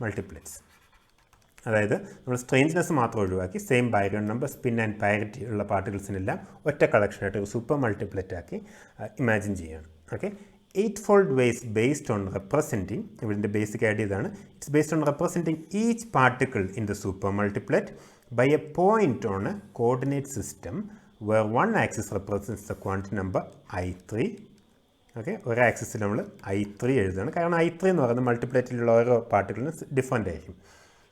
മൾട്ടിപ്ലെറ്റ്സ്. അതായത് നമ്മൾ സ്ട്രേഞ്ച്നെസ് മാത്രം ഒഴിവാക്കി same baryon number, spin and parity ഉള്ള പാർട്ടിക്കിൾസിനെല്ലാം ഒറ്റ കളക്ഷനായിട്ട് ഒരു സൂപ്പർ മൾട്ടിപ്ലെറ്റ് ആക്കി ഇമാജിൻ ചെയ്യുകയാണ്. Okay, 8-fold way is based on representing, ഇതിൻ്റെ ബേസിക് ഐഡിയ ഇതാണ്. It's based on representing each particle in the super multiplet by a point on a coordinate system where one axis represents the quantity number I3. Okay, ഒരു ആക്സിസിൽ നമ്മൾ I3 എഴുതുകയാണ്, കാരണം I3 എന്ന് പറയുന്നത് മൾട്ടിപ്ലെറ്റിലുള്ള ഓരോ പാർട്ടിക്കിളിനും ഡിഫറൻ്റ് ആയിരിക്കും.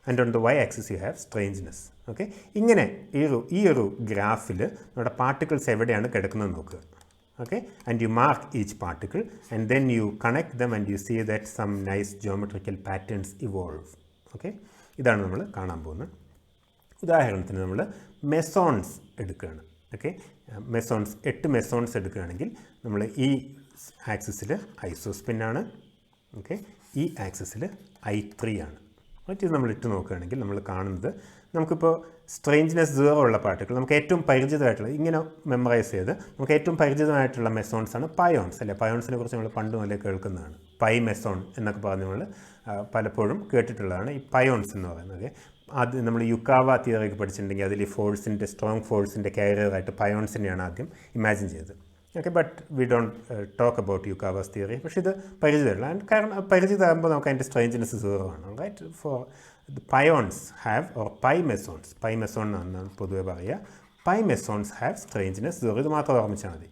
And on the y axis you have strangeness. Okay, ഇങ്ങനെ ഈ ഒരു ഗ്രാഫിൽ നമ്മുടെ പാർട്ടിക്കിൾസ് എവിടെയാണ് കിടക്കുന്നത് നോക്കുക. Okay, and you mark each particle and then you connect them and you see that some nice geometrical patterns evolve. Okay, ഇതാണ് നമ്മൾ കാണാൻ പോകുന്നത്. ഉദാഹരണത്തിന് നമ്മൾ മെസോൺസ് എടുക്കുകയാണ്. ഓക്കെ, 8 മെസോൺസ് എടുക്കുകയാണെങ്കിൽ നമ്മൾ ഈ ആക്സിസിൽ ഐസോസ്പിന്നാണ്. ഓക്കെ, ഈ ആക്സിസിൽ I3 ആണ്. ഇത് നമ്മൾ ഇട്ട് നോക്കുകയാണെങ്കിൽ നമ്മൾ കാണുന്നത് നമുക്കിപ്പോൾ സ്ട്രേഞ്ച്നെസ് 0 ഉള്ള പാർട്ടിക്കിൾ നമുക്ക് ഏറ്റവും പരിചിതമായിട്ടുള്ള ഇങ്ങനെ മെമ്മറൈസ് ചെയ്ത് നമുക്ക് ഏറ്റവും പരിചിതമായിട്ടുള്ള മെസോൺസാണ് പയോൺസ് അല്ലേ. പയോൺസിനെ കുറിച്ച് നമ്മൾ പണ്ട് മുതലേ കേൾക്കുന്നതാണ്. പൈ മെസോൺ എന്നൊക്കെ പറഞ്ഞ് നമ്മൾ പലപ്പോഴും കേട്ടിട്ടുള്ളതാണ് ഈ പയോൺസ് എന്ന് പറയുന്നത്. അത് നമ്മൾ യുക്കാവ തിയറിയൊക്കെ പഠിച്ചിട്ടുണ്ടെങ്കിൽ അതിൽ ഈ ഫോഴ്സിൻ്റെ സ്ട്രോങ് ഫോഴ്സിൻ്റെ കാരിയറായിട്ട് പയോൺസിനെയാണ് ആദ്യം ഇമാജിൻ ചെയ്തത്. Okay, but we don't talk about Yukawa's theory. പക്ഷേ ഇത് പരിചിതമല്ല, കാരണം പരിചിതമാകുമ്പോൾ നമുക്ക് അതിൻ്റെ സ്ട്രേഞ്ച്നെസ് 0 ആണ്. Right, for the pions have, or pi meson എന്നാണ് പൊതുവെ പറയുക. pi mesons have strangeness 0. ഇത് മാത്രം ഓർമ്മിച്ചാൽ മതി.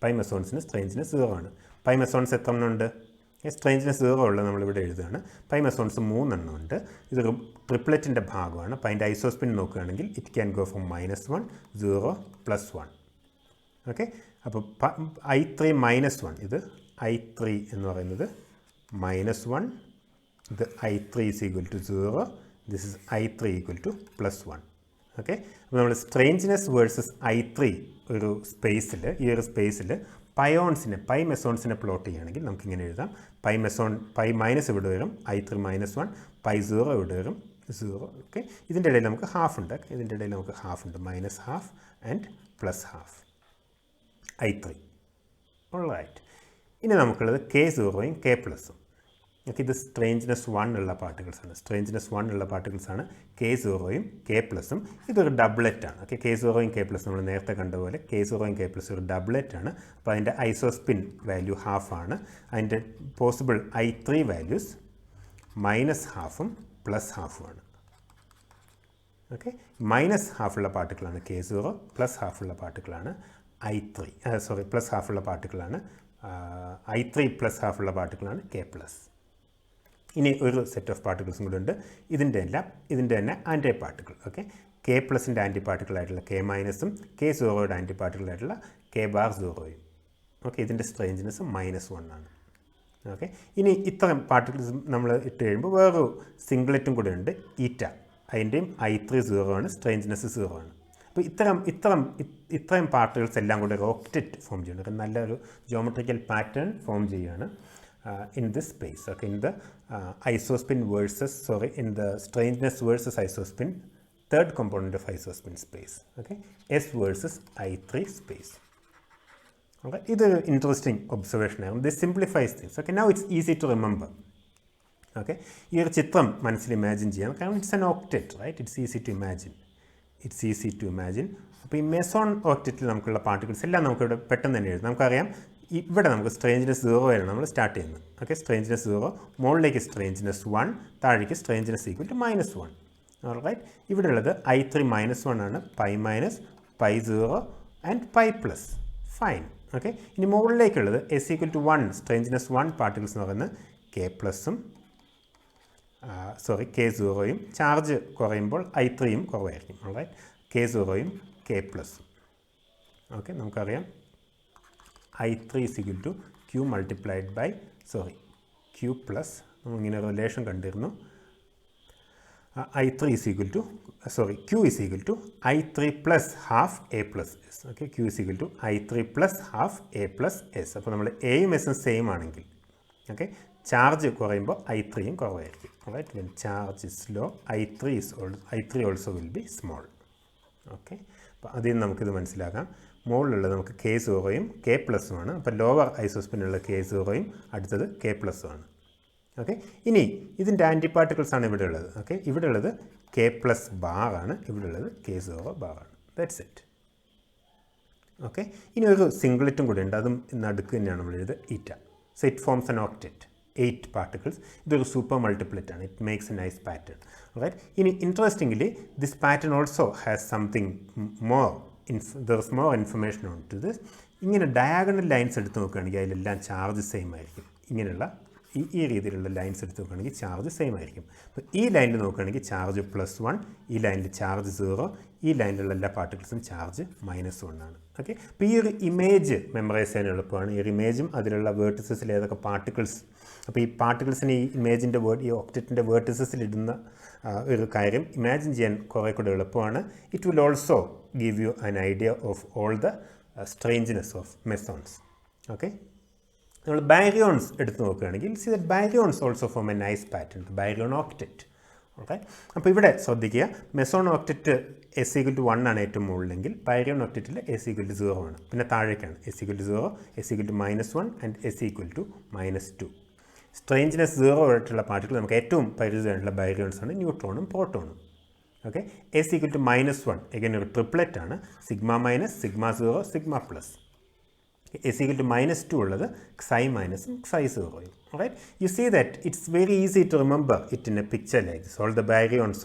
പൈ മെസോൺസിന് സ്ട്രേഞ്ച്നെസ് 0 ആണ്. പൈ മെസോൺസ് എത്ര എണ്ണം ഉണ്ട്? സ്ട്രേഞ്ച്നെസ് 0 ഉള്ളത് നമ്മളിവിടെ എഴുതുകയാണ്. പൈ മെസോൺസ് 3 എണ്ണം ഉണ്ട്. ഇതൊരു ട്രിപ്ലറ്റിൻ്റെ ഭാഗമാണ്. അപ്പോൾ അതിൻ്റെ ഐസോസ്പിൻ നോക്കുകയാണെങ്കിൽ it can go from -1, 0, +1. Okay, അപ്പോൾ I3 -1, ഇത് I3 എന്ന് പറയുന്നത് -1, ഇത് I3 is equal to 0, this is I3 equal to +1. Okay, അപ്പോൾ നമ്മൾ സ്ട്രേഞ്ച്നെസ് വേഴ്സസ് I3 ഒരു സ്പേസിൽ, ഈ ഒരു സ്പേസിൽ പൈ മെസോൺസിനെ പ്ലോട്ട് ചെയ്യുകയാണെങ്കിൽ നമുക്കിങ്ങനെ എഴുതാം. പൈ മൈനസ് ഇവിടെ വരും, I3 -1, പൈ 0 ഇവിടെ വരും, 0. ഓക്കെ, ഇതിൻ്റെ ഇടയിൽ നമുക്ക് ഹാഫ് ഉണ്ട്. ഇതിൻ്റെ ഇടയിൽ നമുക്ക് ഹാഫ് ഉണ്ട്, -½ ആൻഡ് +½ I3. ഓൾറൈറ്റ്, ഇനി നമുക്കുള്ളത് K0യും K+ഉം. ഓക്കെ, ഇത് സ്ട്രേഞ്ച്നെസ് 1 ഉള്ള പാർട്ടിക്കിൾസാണ്. സ്ട്രേഞ്ച്നെസ് 1 ഉള്ള പാർട്ടിക്കിൾസാണ് K0യും K+ഉം. ഇതൊരു ഡബ്ലറ്റാണ്. ഓക്കെ, K0യും K+, നമ്മൾ നേരത്തെ കണ്ട പോലെ K0യും K+ ഒരു ഡബ്ലറ്റാണ്. അപ്പോൾ അതിൻ്റെ ഐസോസ്പിൻ വാല്യൂ ഹാഫ് ആണ്. അതിൻ്റെ പോസിബിൾ I3 വാല്യൂസ് -½ +½ ആണ്. ഓക്കെ, -½ ഉള്ള പാർട്ടിക്കിളാണ് K0, +½ ഉള്ള പാർട്ടിക്കിളാണ് I3. +½ ഉള്ള പാർട്ടിക്കിളാണ് I3, +½ ഉള്ള പാർട്ടിക്കിളാണ് K+. ഇനി ഒരു സെറ്റ് ഓഫ് പാർട്ടിക്കിൾസും കൂടെ ഉണ്ട്. ഇതിൻ്റെ തന്നെ ആൻറ്റി പാർട്ടിക്കിൾ. ഓക്കെ, K+ൻ്റെ ആൻറ്റി പാർട്ടിക്കിളായിട്ടുള്ള K-ഉം K0യുടെ ആൻറ്റി പാർട്ടിക്കിളായിട്ടുള്ള K⁻⁻0യും. ഓക്കെ, ഇതിൻ്റെ സ്ട്രേഞ്ച്നെസ് -1 ആണ്. ഓക്കെ, ഇനി ഇത്തരം പാർട്ടിക്കിൾസ് നമ്മൾ ഇട്ട് കഴിയുമ്പോൾ വേറൊരു സിംഗ്ലറ്റും കൂടെ ഉണ്ട്, ഈറ്റ. അതിൻ്റെയും I3 0 ആണ്, സ്ട്രേഞ്ച്നെസ് 0 ആണ്. അപ്പോൾ ഇത്രയും പാർട്ടിക്കിൾസ് എല്ലാം കൂടെ ഒരു ഒക്റ്ററ്റ് ഫോം ചെയ്യുന്നുണ്ട്. നല്ലൊരു ജോമെട്രിക്കൽ പാറ്റേൺ ഫോം ചെയ്യുകയാണ് in this space. Okay, in the in the strangeness versus isospin, third component of isospin space. Okay, S versus I3 space. Okay, this is an interesting observation. This simplifies things. Okay, now it's easy to remember. Okay, here chitram manassil imagine cheyan കാരണം it's an octet, right? It's easy to imagine. അപ്പോൾ ഈ meson ഓക്റ്ററ്റിൽ നമുക്കുള്ള particles എല്ലാം നമുക്കിവിടെ പെട്ടെന്ന് തന്നെ എഴുതാം. നമുക്കറിയാം ഇവിടെ നമുക്ക് സ്ട്രേഞ്ച്നെസ് 0 വരെയാണ് നമ്മൾ സ്റ്റാർട്ട് ചെയ്യുന്നത്. ഓക്കെ, സ്ട്രേഞ്ച്നെസ് 0, മുകളിലേക്ക് സ്ട്രേഞ്ച്നെസ് 1, താഴേക്ക് സ്ട്രേഞ്ച്നെസ് -1. ഓൾറൈറ്റ്, ഇവിടെ ഉള്ളത് I3 -1 ആണ്, pi minus, pi 0 and pi plus. Fine. Okay, ഇനി മുകളിലേക്കുള്ളത് S=1, സ്ട്രേഞ്ച്നെസ് 1 പാർട്ടിക്കിൾസ് എന്ന് പറയുന്നത് K+ഉം K0യും, ചാർജ് കുറയുമ്പോൾ I3യും കുറവായിരിക്കും. ഓൾറൈറ്റ്, K0യും K+ഉം. ഓക്കെ, നമുക്കറിയാം I3 is equal to Q multiplied by Q plus, നമ്മളിങ്ങനെ റിലേഷൻ കണ്ടിരുന്നു. I3 is equal to Q is equal to I3 plus half A plus S. Okay, Q is equal to I3 plus half A plus S. അപ്പോൾ നമ്മൾ എയും എസും same ആണെങ്കിൽ, okay, charge കുറയുമ്പോൾ I3യും കുറവായിരിക്കും. Right, when charge is low I3 also will be small. Okay, അപ്പോൾ അതിൽ നിന്ന് നമുക്കിത് മനസ്സിലാക്കാം. മുകളിലുള്ളത് നമുക്ക് K0യും K+ഉം ആണ്. അപ്പോൾ ലോവർ ഐസോസ്പിനുള്ള K0യും അടുത്തത് K+ഉം ആണ്. ഓക്കെ, ഇനി ഇതിൻ്റെ ആൻറ്റി പാർട്ടിക്കിൾസ് ആണ് ഇവിടെ ഉള്ളത്. ഓക്കെ, ഇവിടെ ഉള്ളത് K+ബാർ ആണ്, ഇവിടെ ഉള്ളത് K0 ബാർ ആണ്. That's it. ഓക്കെ, ഇനി ഒരു സിംഗ്ലറ്റും കൂടി ഉണ്ട്, അതും നടുക്ക് തന്നെയാണ് നമ്മൾ എഴുതുക, eta. So it forms an octet, 8 particles. ഇതൊരു സൂപ്പർ മൾട്ടിപ്ലറ്റ് ആണ്. It makes a nice pattern. Right, ഇനി interestingly this pattern also has something more. there is more information on to this. ഇങ്ങനെ ഡയഗണൽ ലൈൻസ് എടുത്ത് നോക്കുകയാണെങ്കിൽ അതിലെല്ലാം charge same ആയിരിക്കും. ഇങ്ങനെയുള്ള ഈ രീതിയിലുള്ള ലൈൻസ് എടുത്ത് നോക്കുകയാണെങ്കിൽ ചാർജ് സെയിം ആയിരിക്കും. അപ്പോൾ ഈ ലൈനിൽ നോക്കുകയാണെങ്കിൽ ചാർജ് +1, ഈ ലൈനിൽ ചാർജ് 0, ഈ ലൈനിലുള്ള എല്ലാ പാർട്ടിക്കിൾസും ചാർജ് -1 ആണ്. ഓക്കെ, അപ്പോൾ ഈ ഒരു ഇമേജ് മെമ്മറൈസ് ചെയ്യാൻ എളുപ്പമാണ്. ഈ ഒരു ഇമേജും അതിലുള്ള വേർട്ടിസസിൽ ഏതൊക്കെ പാർട്ടിക്കിൾസ്, അപ്പോൾ ഈ പാർട്ടിക്കിൾസിന് ഈ ഇമേജിൻ്റെ ഈ ഒക്റ്ററ്റിൻ്റെ വേർട്ടിസസിൽ ഇടുന്ന ഒരു കാര്യം ഇമാജിൻ ചെയ്യാൻ കുറേ കൂടെ എളുപ്പമാണ്. It will also give you an idea of all the strangeness of mesons. Okay, നമ്മൾ ബാരിയോൺസ് എടുത്ത് നോക്കുകയാണെങ്കിൽ see that baryons also form a nice pattern, baryon octet. Okay, അപ്പോൾ ഇവിടെ ശ്രദ്ധിക്കുക, മെസോൺ ഓക്റ്ററ്റ് S=1 ആണ് ഏറ്റവും മുകളിലെങ്കിൽ ബാരിയോൺ ഓക്റ്ററ്റിൽ S=0 ആണ്. പിന്നെ താഴേക്കാണ് S=0, S=-1 ആൻഡ് S=-2. സ്ട്രേഞ്ച്നെസ് 0 ആയിട്ടുള്ള പാർട്ടിക്കിൾ നമുക്ക് ഏറ്റവും പരിചിതമായിട്ടുള്ള ബാരിയോൺസ് ആണ് ന്യൂട്രോണും പ്രോട്ടോണും. ഓക്കെ, S=-1 again ഒരു ട്രിപ്ലെറ്റ് ആണ്, σ-, σ0, σ+. S=-2 ഉള്ളത് Xi- ഉം Xi0യും. Right, you see that it's very easy to remember it in a picture like this. All the baryons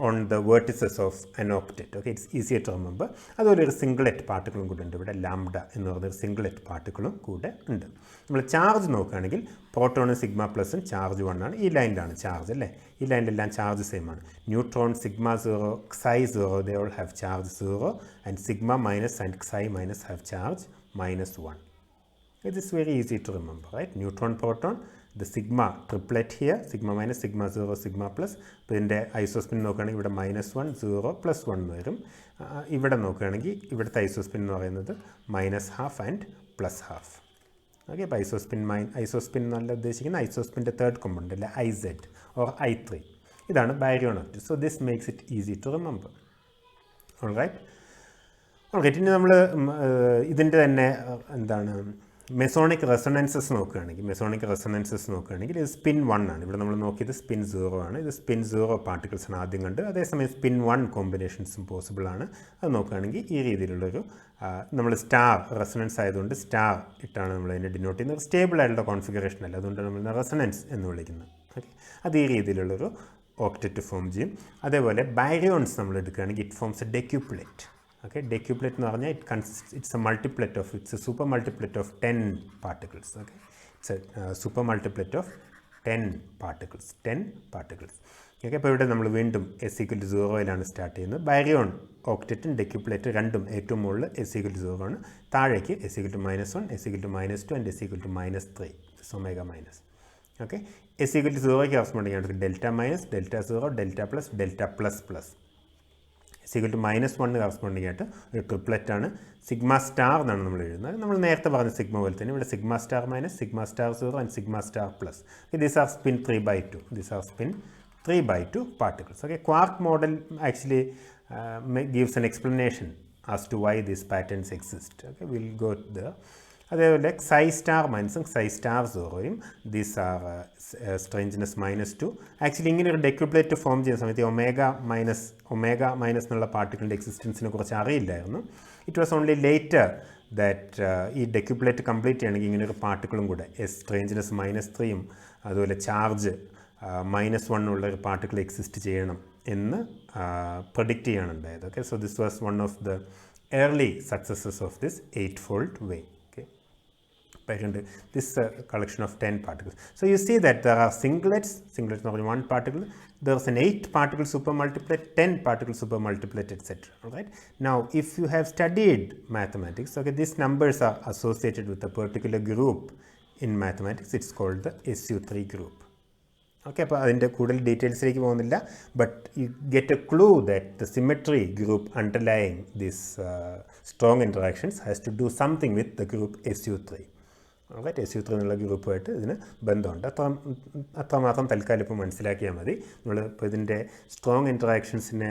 on the vertices of an octet. Okay, it's easier to remember. അതുപോലെ ഒരു സിംഗിളറ്റ് പാർട്ടിക്കിളും കൂടെ ഉണ്ട് ഇവിടെ, lambda എന്ന് പറയുന്ന സിംഗിളറ്റ് പാർട്ടിക്കിളും കൂടെ ഉണ്ട്. നമ്മൾ ചാർജ് നോക്കുകയാണെങ്കിൽ പ്രോട്ടോണും സിഗ്മ പ്ലസും ചാർജ് 1 ആണ്. ഈ ലൈനിലാണ് ചാർജ് അല്ലേ, ഈ ലൈനിലെല്ലാം ചാർജ് സെയിം ആണ്. Neutron sigma 0, xi 0, they all have charge 0, and sigma minus and xi minus have charge -1. It is very easy to remember, right? Neutron, proton, the sigma triplet here, sigma minus, sigma 0, sigma plus. അപ്പോൾ ഇതിൻ്റെ ഐസോസ്പിൻ നോക്കുകയാണെങ്കിൽ ഇവിടെ -1, 0, +1 വരും. ഇവിടെ നോക്കുകയാണെങ്കിൽ ഇവിടുത്തെ ഐസോസ്പിൻ എന്ന് പറയുന്നത് -½ ആൻഡ് +½ ഓക്കെ. അപ്പോൾ ഐസോസ്പിൻ എന്നല്ല ഉദ്ദേശിക്കുന്ന ഐസോസ്പിൻ്റെ തേർഡ് കോമ്പൗണ്ട് അല്ലേ, IZ or I3. ഇതാണ് baryon octet. So this makes it easy to remember. Alright. ഇനി നമ്മൾ ഇതിൻ്റെ തന്നെ എന്താണ് മെസോണിക് റെസൊണൻസസ് നോക്കുകയാണെങ്കിൽ ഇത് സ്പിൻ 1 ആണ്. ഇവിടെ നമ്മൾ നോക്കിയത് സ്പിൻ 0 ആണ്. ഇത് സ്പിൻ 0 പാർട്ടിക്കിൾസ് ആണ് ആദ്യം കണ്ട്. അതേസമയം സ്പിൻ 1 കോമ്പിനേഷൻസും പോസിബിൾ ആണ്. അത് നോക്കുകയാണെങ്കിൽ ഈ രീതിയിലുള്ളൊരു നമ്മൾ സ്റ്റാർ റെസൊണൻസ് ആയതുകൊണ്ട് സ്റ്റാർ ഇട്ടാണ് നമ്മൾ അതിനെ ഡിനോട്ട് ചെയ്യുന്നത്. സ്റ്റേബിൾ ആയിട്ടുള്ള കോൺഫിഗറേഷൻ അല്ല, അതുകൊണ്ട് നമ്മൾ റെസൊണൻസ് എന്ന് വിളിക്കുന്നത്. ഓക്കെ, അത് ഈ രീതിയിലുള്ളൊരു ഓക്റ്ററ്റ് ഫോം ചെയ്യും. അതേപോലെ ബാരിയോൺസ് നമ്മൾ എടുക്കുകയാണെങ്കിൽ it forms a decuplet. Okay, decuplet എന്ന് പറഞ്ഞാൽ it's a multiplet of, it's a super multiplet of 10 particles. Okay, it's a super multiplet of 10 particles. Okay, അപ്പോൾ ഇവിടെ നമ്മൾ വീണ്ടും S=0 സ്റ്റാർട്ട് ചെയ്യുന്നത്. ബാരിയോൺ ഓക്റ്ററ്റും ഡെക്യുപ്ലേറ്റ് രണ്ടും ഏറ്റവും മുകളിൽ S=0 ആണ്. താഴേക്ക് S=-1, S=-2 and S=-3. Omega minus. Okay, S=0ക്ക് കറസ്പോണ്ടിങ് ആണ് delta minus, delta 0, delta plus, delta plus plus. -1 corresponding ആയിട്ട് ഒരു ട്രിപ്ലെറ്റ് ആണ്. സിഗ്മ സ്റ്റാർ എന്നാണ് നമ്മൾ എഴുതുന്നത്. നമ്മൾ നേരത്തെ പറഞ്ഞ സിഗ്മ പോലെ തന്നെ ഇവിടെ sigma star minus, sigma star 0 and sigma star plus. These are spin 3/2 particles. Okay, quark model actually gives an explanation as to why these patterns exist. Okay, we'll go there. അതേപോലെ xi star മൈനസും xi star 0യും these are strangeness -2. Actually ഇങ്ങനെ ഒരു ഡെക്യുപ്ലേറ്റ് form ചെയ്യുന്ന സമയത്ത് omega minus എന്നുള്ള പാർട്ടിക്കിളിൻ്റെ എക്സിസ്റ്റൻസിനെ കുറിച്ച് അറിയില്ലായിരുന്നു. It was only later that ഈ ഡെക്യുപ്ലേറ്റ് കംപ്ലീറ്റ് ചെയ്യണമെങ്കിൽ ഇങ്ങനെ ഒരു പാർട്ടിക്കിളും കൂടെ സ്ട്രെയിഞ്ച്നെസ് -3യും അതുപോലെ ചാർജ് -1 ഉള്ള ഒരു പാർട്ടിക്കിൾ എക്സിസ്റ്റ് ചെയ്യണം എന്ന് പ്രഡിക്റ്റ് ചെയ്യാനുണ്ടായത്. Okay, so this was one of the early successes of this 8-fold way. This collection of 10 particles. So you see that there are singlets not only one particle, there is an 8 particle supermultiplet, 10 particle supermultiplet, etc. All right. Now if you have studied mathematics, okay, these numbers are associated with a particular group in mathematics. It's called the SU3 group. Okay, അപ്പോൾ അതിൻ്റെ കൂടുതൽ ഡീറ്റെയിൽസിലേക്ക് പോകുന്നില്ല, but you get a clue that the symmetry group underlying this strong interactions has to do something with the group SU3. Okay, SU3 എന്നുള്ള ഗ്രൂപ്പുമായിട്ട് ഇതിന് ബന്ധമുണ്ട്. അത്രമാത്രം തൽക്കാലം ഇപ്പോൾ മനസ്സിലാക്കിയാൽ മതി. നമ്മൾ ഇപ്പോൾ ഇതിൻ്റെ സ്ട്രോങ് ഇൻട്രാക്ഷൻസിനെ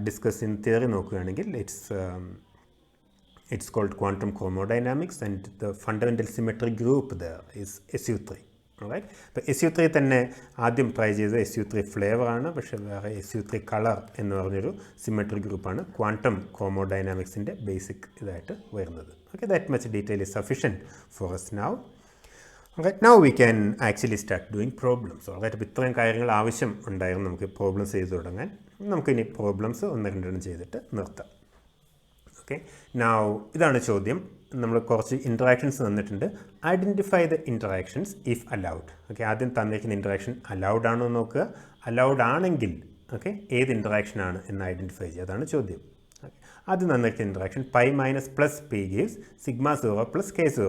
ഡിസ്കസ് ചെയ്യുന്ന തിയറി നോക്കുകയാണെങ്കിൽ it's called quantum chromodynamics and the fundamental symmetry group there is SU3. Right. അപ്പോൾ SU3 തന്നെ ആദ്യം ട്രൈ ചെയ്തത് SU3 ഫ്ലേവറാണ്, പക്ഷേ വേറെ SU3 കളർ എന്ന് പറഞ്ഞൊരു സിമെട്രി ഗ്രൂപ്പാണ് ക്വാണ്ടം ക്രോമോഡൈനാമിക്സിൻ്റെ ബേസിക് ഇതായിട്ട് വരുന്നത്. Okay, that much detail is sufficient for us now. Alright, now we can actually start doing problems. Alright, അപ്പോൾ ഇത്രയും കാര്യങ്ങൾ ആവശ്യം ഉണ്ടായിരുന്നു നമുക്ക് പ്രോബ്ലംസ് ചെയ്ത് തുടങ്ങാൻ. നമുക്കിനി പ്രോബ്ലംസ് 1-2 ചെയ്തിട്ട് നിർത്താം. ഓക്കെ, നൗ ഇതാണ് ചോദ്യം. നമ്മൾ കുറച്ച് ഇൻട്രാക്ഷൻസ് തന്നിട്ടുണ്ട്. Identify the interactions if allowed. Okay, ആദ്യം തന്നിരിക്കുന്ന ഇൻട്രാക്ഷൻ അലൗഡ് ആണോ നോക്കുക. അലൗഡ് ആണെങ്കിൽ ഓക്കെ ഏത് ഇൻട്രാക്ഷനാണ് എന്ന് ഐഡൻറ്റിഫൈ ചെയ്യുക, അതാണ് ചോദ്യം. ആദ്യം തന്നിരിക്കുന്ന interaction π - p gives σ0 + k0.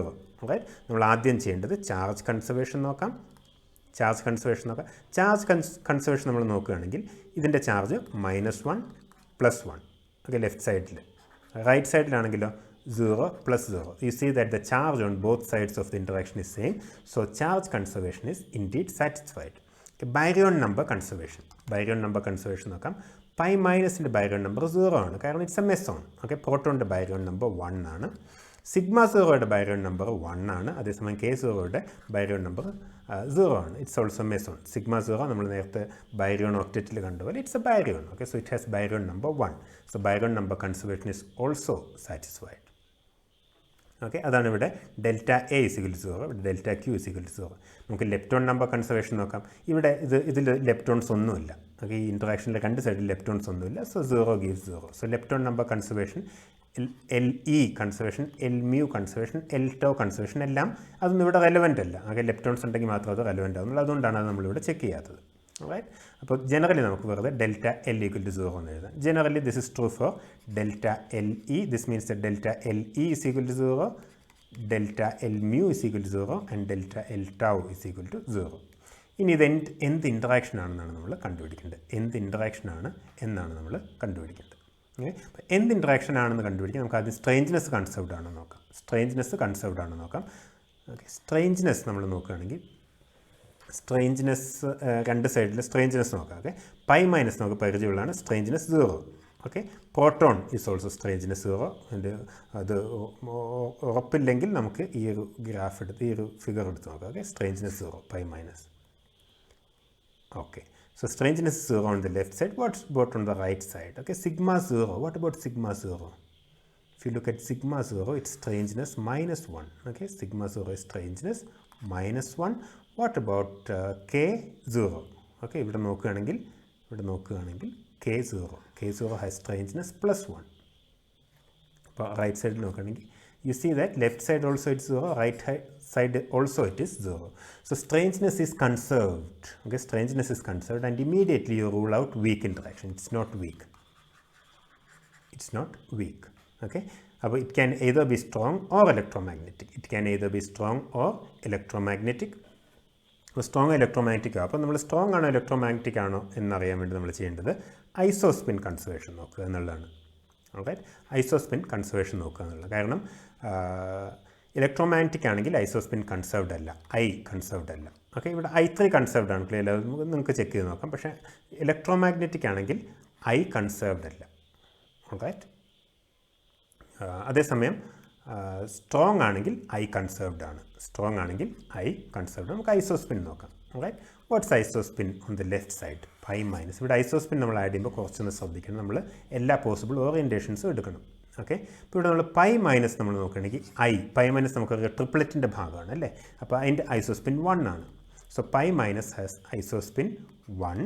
Right. നമ്മൾ ആദ്യം ചെയ്യേണ്ടത് ചാർജ് കൺസർവേഷൻ നോക്കാം. ചാർജ് കൺസർവേഷൻ നമ്മൾ നോക്കുകയാണെങ്കിൽ ഇതിൻ്റെ ചാർജ് -1 + 1. ഓക്കെ, ലെഫ്റ്റ് സൈഡിൽ. Right സൈഡിലാണെങ്കിലോ 0 + 0. You see that the charge on both sides of the interaction is same. So charge conservation is indeed satisfied. Okay, baryon number conservation നോക്കാം. π മൈനസിൻ്റെ baryon number 0 ആണ്, കാരണം it's a meson. Okay, പ്രോട്ടോണിൻ്റെ baryon number 1 ആണ്. σ0യുടെ baryon number 1 ആണ്. അതേസമയം k0യുടെ baryon number 0 ആണ്. It's also meson. σ0 നമ്മൾ നേരത്തെ ബാരിയോൺ ഒക്റ്ററ്റിൽ കണ്ടുപോലെ it's a baryon. Okay, so it has baryon number 1. So baryon number conservation is also satisfied. Okay, അതാണ് ഇവിടെ ഡെൽറ്റ എ ഇസിക്കൽ ടു 0, ഇവിടെ ഡെൽറ്റ ക്യൂ ഇസിക്കൽ ടു 0. നമുക്ക് lepton number conservation നോക്കാം. ഇവിടെ ഇതിൽ ലെപ്റ്റോൺസ് ഒന്നുമില്ല. ഓക്കെ, ഈ ഇൻട്രാക്ഷനിലെ രണ്ട് സൈഡിൽ ലെപ്റ്റോൺസ് ഒന്നുമില്ല. So 0 gives 0. So lepton number conservation, L E conservation, L mu conservation, L tau conservation എല്ലാം അതൊന്നും ഇവിടെ റെലവൻ്റ് അല്ല. ആകെ ലെപ്റ്റോൺസ് ഉണ്ടെങ്കിൽ മാത്രമേ അത് റെലവൻ്റ് ആവുന്നുള്ളൂ. അതുകൊണ്ടാണ് അത് നമ്മളിവിടെ ചെക്ക് ചെയ്യാത്തത്. റൈറ്റ്. അപ്പോൾ ജനറലി നമുക്ക് വെറുതെ ഡെൽറ്റ എൽ ഈക്വൽ ടു 0 എന്ന് എഴുതാം. Generally this is true for delta L E. This means the delta L E is equal to 0, delta L mu is equal to 0 and delta L tau is equal to 0. ഇനി ഇത് എന്ത് interaction ആണെന്നാണ് നമ്മൾ കണ്ടുപിടിക്കേണ്ടത്. എന്ത് interaction ആണ് എന്നാണ് നമ്മൾ കണ്ടുപിടിക്കേണ്ടത്. അപ്പോൾ എന്ത് ഇൻട്രാക്ഷൻ ആണെന്ന് കണ്ടുപിടിക്കാൻ നമുക്ക് ആദ്യം സ്ട്രേഞ്ച്നെസ് കൺസെപ്റ്റ് ആണെന്ന് നോക്കാം. സ്ട്രേഞ്ച്നെസ് കൺസെപ്റ്റ് ആണെന്ന് നോക്കാം. ഓക്കെ, സ്ട്രേഞ്ച്നെസ് നമ്മൾ നോക്കുകയാണെങ്കിൽ സ്ട്രേഞ്ച്നെസ് രണ്ട് സൈഡിൽ സ്ട്രേഞ്ച്നെസ് നോക്കാം. ഓക്കെ, പൈ മൈനസ് നമുക്ക് പരിചയമുള്ളതാണ്. Strangeness 0. Okay, proton is also strangeness 0. അത് ഉറപ്പില്ലെങ്കിൽ നമുക്ക് ഈ ഒരു ഗ്രാഫ് എടുത്ത് ഈ ഒരു ഫിഗർ എടുത്ത് നോക്കാം. Okay, strangeness 0, pi minus. Okay, so strangeness is 0 on the left side. What's about on the right side? Okay, sigma 0. What about sigma 0? If you look at sigma 0, it's strangeness minus 1. Okay, sigma 0 is strangeness minus 1. What about k 0? Okay, ഇവിടെ നോക്കുകയാണെങ്കിൽ k 0. k 0 has strangeness plus 1. അപ്പോൾ right സൈഡിൽ നോക്കുകയാണെങ്കിൽ you see that left side also it's 0, right side also it is 0. So strangeness is conserved. Okay, strangeness is conserved and immediately you rule out weak interaction. It's not weak. It's not weak. Okay, അപ്പോൾ it can either be strong or electromagnetic. It can either be strong or electromagnetic. അപ്പോൾ strong electromagnetic ആവും. അപ്പോൾ നമ്മൾ strong ആണോ electromagnetic ആണോ എന്നറിയാൻ വേണ്ടി നമ്മൾ ചെയ്യേണ്ടത് ഐസോസ്പിൻ കൺസർവേഷൻ നോക്കുക എന്നുള്ളതാണ്. ഓക്കെ, ഐസോസ്പിൻ കൺസർവേഷൻ നോക്കുക എന്നുള്ളത്. കാരണം ഇലക്ട്രോമാഗ്നറ്റിക് ആണെങ്കിൽ ഐസോസ്പിൻ കൺസർവ്ഡ് അല്ല, ഐ കൺസർവ്ഡ് അല്ല. ഓക്കെ, ഇവിടെ I3 കൺസർവ്ഡ് ആണ്. ക്ലിയർ, നിങ്ങൾക്ക് ചെക്ക് ചെയ്ത് നോക്കാം. പക്ഷേ ഇലക്ട്രോമാഗ്നറ്റിക് ആണെങ്കിൽ ഐ കൺസർവ്ഡ് അല്ല. റൈറ്റ്. അതേസമയം സ്ട്രോങ് ആണെങ്കിൽ ഐ കൺസർവ്ഡ് ആണ്. സ്ട്രോങ് ആണെങ്കിൽ ഐ കൺസർവ്ഡ്. നമുക്ക് ഐസോസ്പിൻ നോക്കാം. Right. What's isospin on the left side? Pi minus. ഇവിടെ ഐസോസ്പിൻ നമ്മൾ ആഡ് ചെയ്യുമ്പോൾ കുറച്ചൊന്ന് ശ്രദ്ധിക്കണം. നമ്മൾ എല്ലാ പോസിബിൾ ഓറിയൻറ്റേഷൻസും എടുക്കണം. ഓക്കെ, ഇപ്പോൾ ഇവിടെ നമ്മൾ പൈ മൈനസ് നമ്മൾ നോക്കുകയാണെങ്കിൽ പൈ മൈനസ് നമുക്ക് ട്രിപ്ലറ്റിൻ്റെ ഭാഗമാണ് അല്ലേ. അപ്പോൾ അതിൻ്റെ ഐസോസ്പിൻ 1 ആണ്. So pi minus has isospin 1.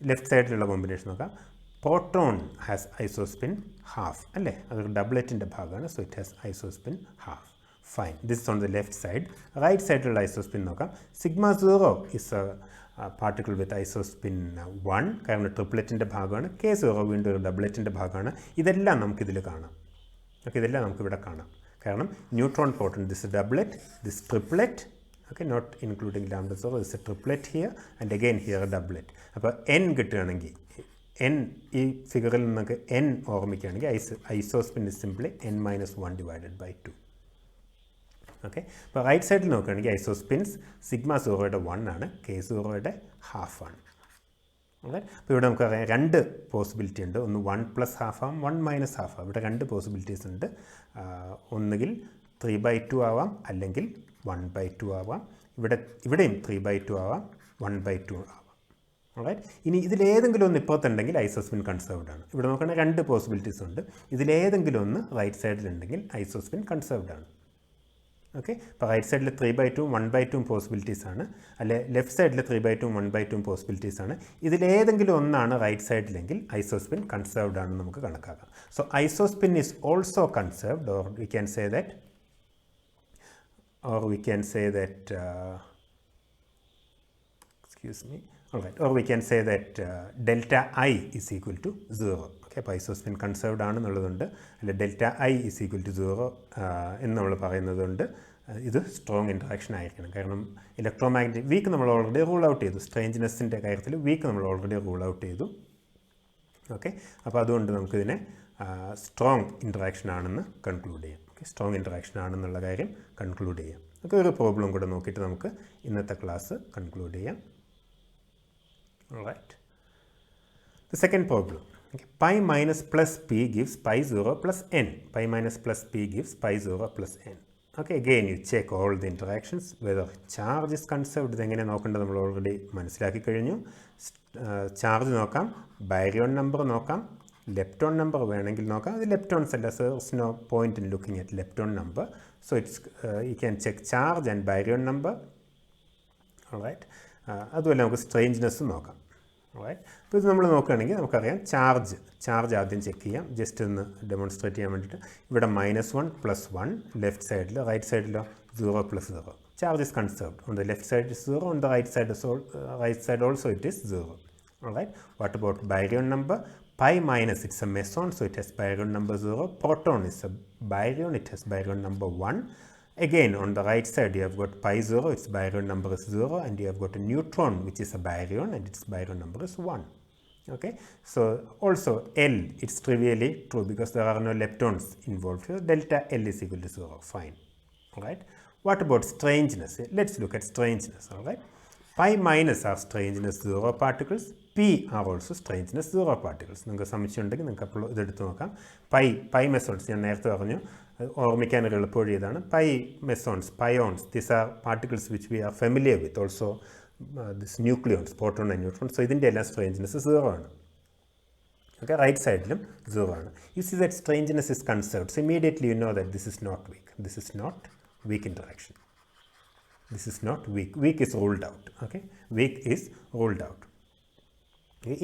Left സൈഡിലുള്ള കോമ്പിനേഷൻ നോക്കാം. പ്രോട്ടോൺ ഹാസ് ഐസോസ്പിൻ ഹാഫ് അല്ലേ, അതൊരു ഡബ്ലറ്റിൻ്റെ ഭാഗമാണ്. So it has isospin half. Fine, this on the left side. Right സൈഡിലുള്ള ഐസോസ്പിൻ നോക്കാം. Sigma 0 is a particle with isospin 1, കാരണം ട്രിപ്ലറ്റിൻ്റെ ഭാഗമാണ്. k 0 വീണ്ടും ഒരു ഡബ്ലറ്റിൻ്റെ ഭാഗമാണ്. ഇതെല്ലാം നമുക്കിതിൽ കാണാം. ഓക്കെ, ഇതെല്ലാം നമുക്കിവിടെ കാണാം. കാരണം neutron proton, this doublet, this triplet. Okay, not including lambda 0, this a triplet here and again here a doublet. അപ്പോൾ n കിട്ടുകയാണെങ്കിൽ ഈ ഫിഗറിൽ നിന്നൊക്കെ n ഓർമ്മിക്കുകയാണെങ്കിൽ isospin is simply n-1 divided by 2. Okay, അപ്പോൾ റൈറ്റ് സൈഡിൽ നോക്കുകയാണെങ്കിൽ ഐസോസ്പിൻസ് സിഗ്മ 0യുടെ 1 ആണ്, k 0യുടെ ഹാഫ് ആണ്. ഓക്കെ, അപ്പോൾ ഇവിടെ നമുക്കറിയാം രണ്ട് പോസിബിലിറ്റി ഉണ്ട്. ഒന്ന് 1 + ½ ആവാം, 1 - ½ ആവാം. ഇവിടെ രണ്ട് പോസിബിലിറ്റീസ് ഉണ്ട്. ഒന്നുകിൽ 3/2 ആവാം, അല്ലെങ്കിൽ 1/2 ആവാം. ഇവിടെയും 3/2 ആവാം, 1/2 ആവാം. റൈറ്റ്. ഇനി ഇതിലേതെങ്കിലും ഒന്ന് ഇപ്പുറത്തുണ്ടെങ്കിൽ ഐസോസ്പിൻ കൺസർവ്ഡ് ആണ്. ഇവിടെ നോക്കുകയാണെങ്കിൽ രണ്ട് പോസിബിലിറ്റീസ് ഉണ്ട്. ഇതിലേതെങ്കിലും ഒന്ന് റൈറ്റ് സൈഡിലുണ്ടെങ്കിൽ ഐസോസ്പിൻ കൺസർവ്ഡ് ആണ്. ഓക്കെ, അപ്പോൾ റൈറ്റ് സൈഡിൽ 3/2 1/2 പോസിബിലിറ്റീസ് ആണ്, അല്ലെ ലെഫ്റ്റ് സൈഡിൽ 3/2 1/2 പോസിബിലിറ്റീസ് ആണ്. ഇതിലേതെങ്കിലും ഒന്നാണ് റൈറ്റ് സൈഡിലെങ്കിൽ ഐസോസ്പിൻ കൺസർവ്ഡ് ആണെന്ന് നമുക്ക് കണക്കാക്കാം. So ഐസോസ്പിൻ is also conserved, or we can say that or we can say that delta I is equal to 0. Okay, അപ്പോൾ ഐസോസ്പിൻ കൺസർവ്ഡ് ആണെന്നുള്ളതുണ്ട്, അല്ലെ delta I is equal to 0 എന്ന് നമ്മൾ പറയുന്നതുകൊണ്ട് ഇത് സ്ട്രോങ് ഇൻട്രാക്ഷൻ ആയിരിക്കണം. കാരണം ഇലക്ട്രോമാഗ്നറ്റിക് വീക്ക് നമ്മൾ ഓൾറെഡി റൂൾ ഔട്ട് ചെയ്തു. സ്ട്രേഞ്ച്നെസ്സിൻ്റെ കാര്യത്തിൽ വീക്ക് നമ്മൾ ഓൾറെഡി റൂൾ ഔട്ട് ചെയ്തു. ഓക്കെ, അപ്പോൾ അതുകൊണ്ട് നമുക്കിതിനെ സ്ട്രോങ് ഇൻട്രാക്ഷൻ ആണെന്ന് കൺക്ലൂഡ് ചെയ്യാം. ഓക്കെ, സ്ട്രോങ് ഇൻട്രാക്ഷൻ ആണെന്നുള്ള കാര്യം കൺക്ലൂഡ് ചെയ്യാം. ഓക്കെ, ഒരു പ്രോബ്ലം കൂടെ നോക്കിയിട്ട് നമുക്ക് ഇന്നത്തെ ക്ലാസ് കൺക്ലൂഡ് ചെയ്യാം. Alright. The second problem. Okay. Pi minus plus p gives pi 0 plus n. Pi minus plus p gives pi 0 plus n. Okay, again you check all the interactions, whether charge is conserved. ഇതെങ്ങനെ നോക്കേണ്ടത് നമ്മൾ already മനസ്സിലാക്കി കഴിഞ്ഞു. Charge നോക്കാം, baryon number നോക്കാം, lepton number വേണമെങ്കിൽ നോക്കാം. അത് ലെപ്റ്റോൺസ് അല്ല, so no point in looking at lepton number. So it's you can check charge and baryon number. All right. അതുപോലെ നമുക്ക് സ്ട്രേഞ്ച്നെസ്സും നോക്കാം. റൈറ്റ്. അപ്പോൾ ഇത് നമ്മൾ നോക്കുകയാണെങ്കിൽ നമുക്കറിയാം ചാർജ് ആദ്യം ചെക്ക് ചെയ്യാം. ജസ്റ്റ് ഒന്ന് ഡെമോൺസ്ട്രേറ്റ് ചെയ്യാൻ വേണ്ടിയിട്ട് ഇവിടെ -1 + 1 ലെഫ്റ്റ് സൈഡിൽ, right സൈഡിലോ 0 + 0. Charge is conserved. On the left side is 0, on the right side also it is 0. All right. What about baryon number? Pi minus, it's a meson, so it has baryon number 0. Proton is a baryon, it has baryon number 1. Again, on the right side you have got pi 0, its baryon number is 0, and you have got a neutron which is a baryon and its baryon number is 1. Okay, so also L, it's trivially true because there are no leptons involved here. Delta L is equal to 0. Fine. All right. What about strangeness? Let's look at strangeness. All right. Pi minus are strangeness 0 particles. P are also strangeness 0 particles. നിങ്ങൾക്ക് സംശയമുണ്ടെങ്കിൽ നിങ്ങൾക്ക് അപ്പോൾ ഇതെടുത്ത് നോക്കാം. Pi mesons ഞാൻ നേരത്തെ പറഞ്ഞു, ഓർമ്മിക്കാനൊരു എളുപ്പവഴി ഇതാണ്. Pi mesons, pions, these are particles which we are familiar with. Also this nucleons, proton and neutron. So ഇതിൻ്റെ എല്ലാം strangeness 0 ആണ്. Okay, റൈറ്റ് സൈഡിലും 0 ആണ്. You see that strangeness is conserved. So immediately you know that this is not weak. This is not weak interaction. This is not weak. Weak is ruled out. Okay, weak is ruled out.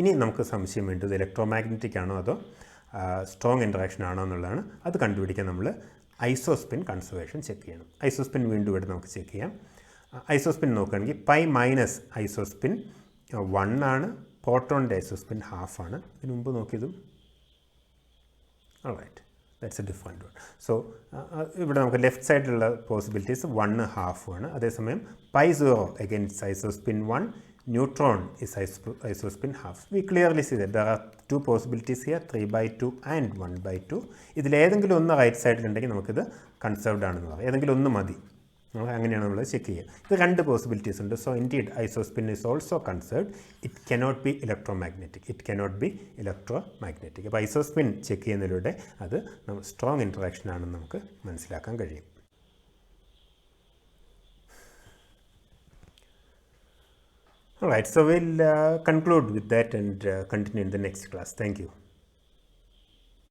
ഇനി നമുക്ക് സംശയം വേണ്ടത് electromagnetic ആണോ അതോ strong interaction ആണോ എന്നുള്ളതാണ്. അത് കണ്ടുപിടിക്കാൻ നമ്മൾ ഐസോസ്പിൻ കൺസർവേഷൻ ചെക്ക് ചെയ്യണം. ഐസോസ്പിൻ വീണ്ടും ഇവിടെ നമുക്ക് ചെക്ക് ചെയ്യാം. ഐസോസ്പിൻ നോക്കുകയാണെങ്കിൽ പൈ മൈനസ് ഐസോസ്പിൻ 1 ആണ്. പ്രോട്ടോണിൻ്റെ ഐസോസ്പിൻ 1/2 ആണ്. ഇതിന് മുമ്പ് നോക്കിയതും. Alright, that's a different one. So ഇവിടെ നമുക്ക് ലെഫ്റ്റ് സൈഡിലുള്ള പോസിബിലിറ്റീസ് 1/2 ആണ്. അതേസമയം pi 0 against isospin 1, neutron is isospin 1/2. We clearly see that there are two possibilities here, 3/2 and 1/2. ഇതിൽ ഏതെങ്കിലും ഒന്ന് റൈറ്റ് സൈഡിലുണ്ടെങ്കിൽ നമുക്കിത് കൺസർവ്ഡ് ആണെന്ന് പറയാം. ഏതെങ്കിലും ഒന്ന് മതി. അങ്ങനെയാണ് നമ്മൾ ചെക്ക് ചെയ്യുക. ഇത് 2 പോസിബിലിറ്റീസ് ഉണ്ട്. So indeed ഐസോസ്പിൻ is also conserved. It cannot be electromagnetic. അപ്പോൾ ഐസോസ്പിൻ ചെക്ക് ചെയ്യുന്നതിലൂടെ അത് സ്ട്രോങ് ഇൻട്രാക്ഷൻ ആണെന്ന് നമുക്ക് മനസ്സിലാക്കാൻ കഴിയും. All right, so we'll conclude with that and continue in the next class. Thank you.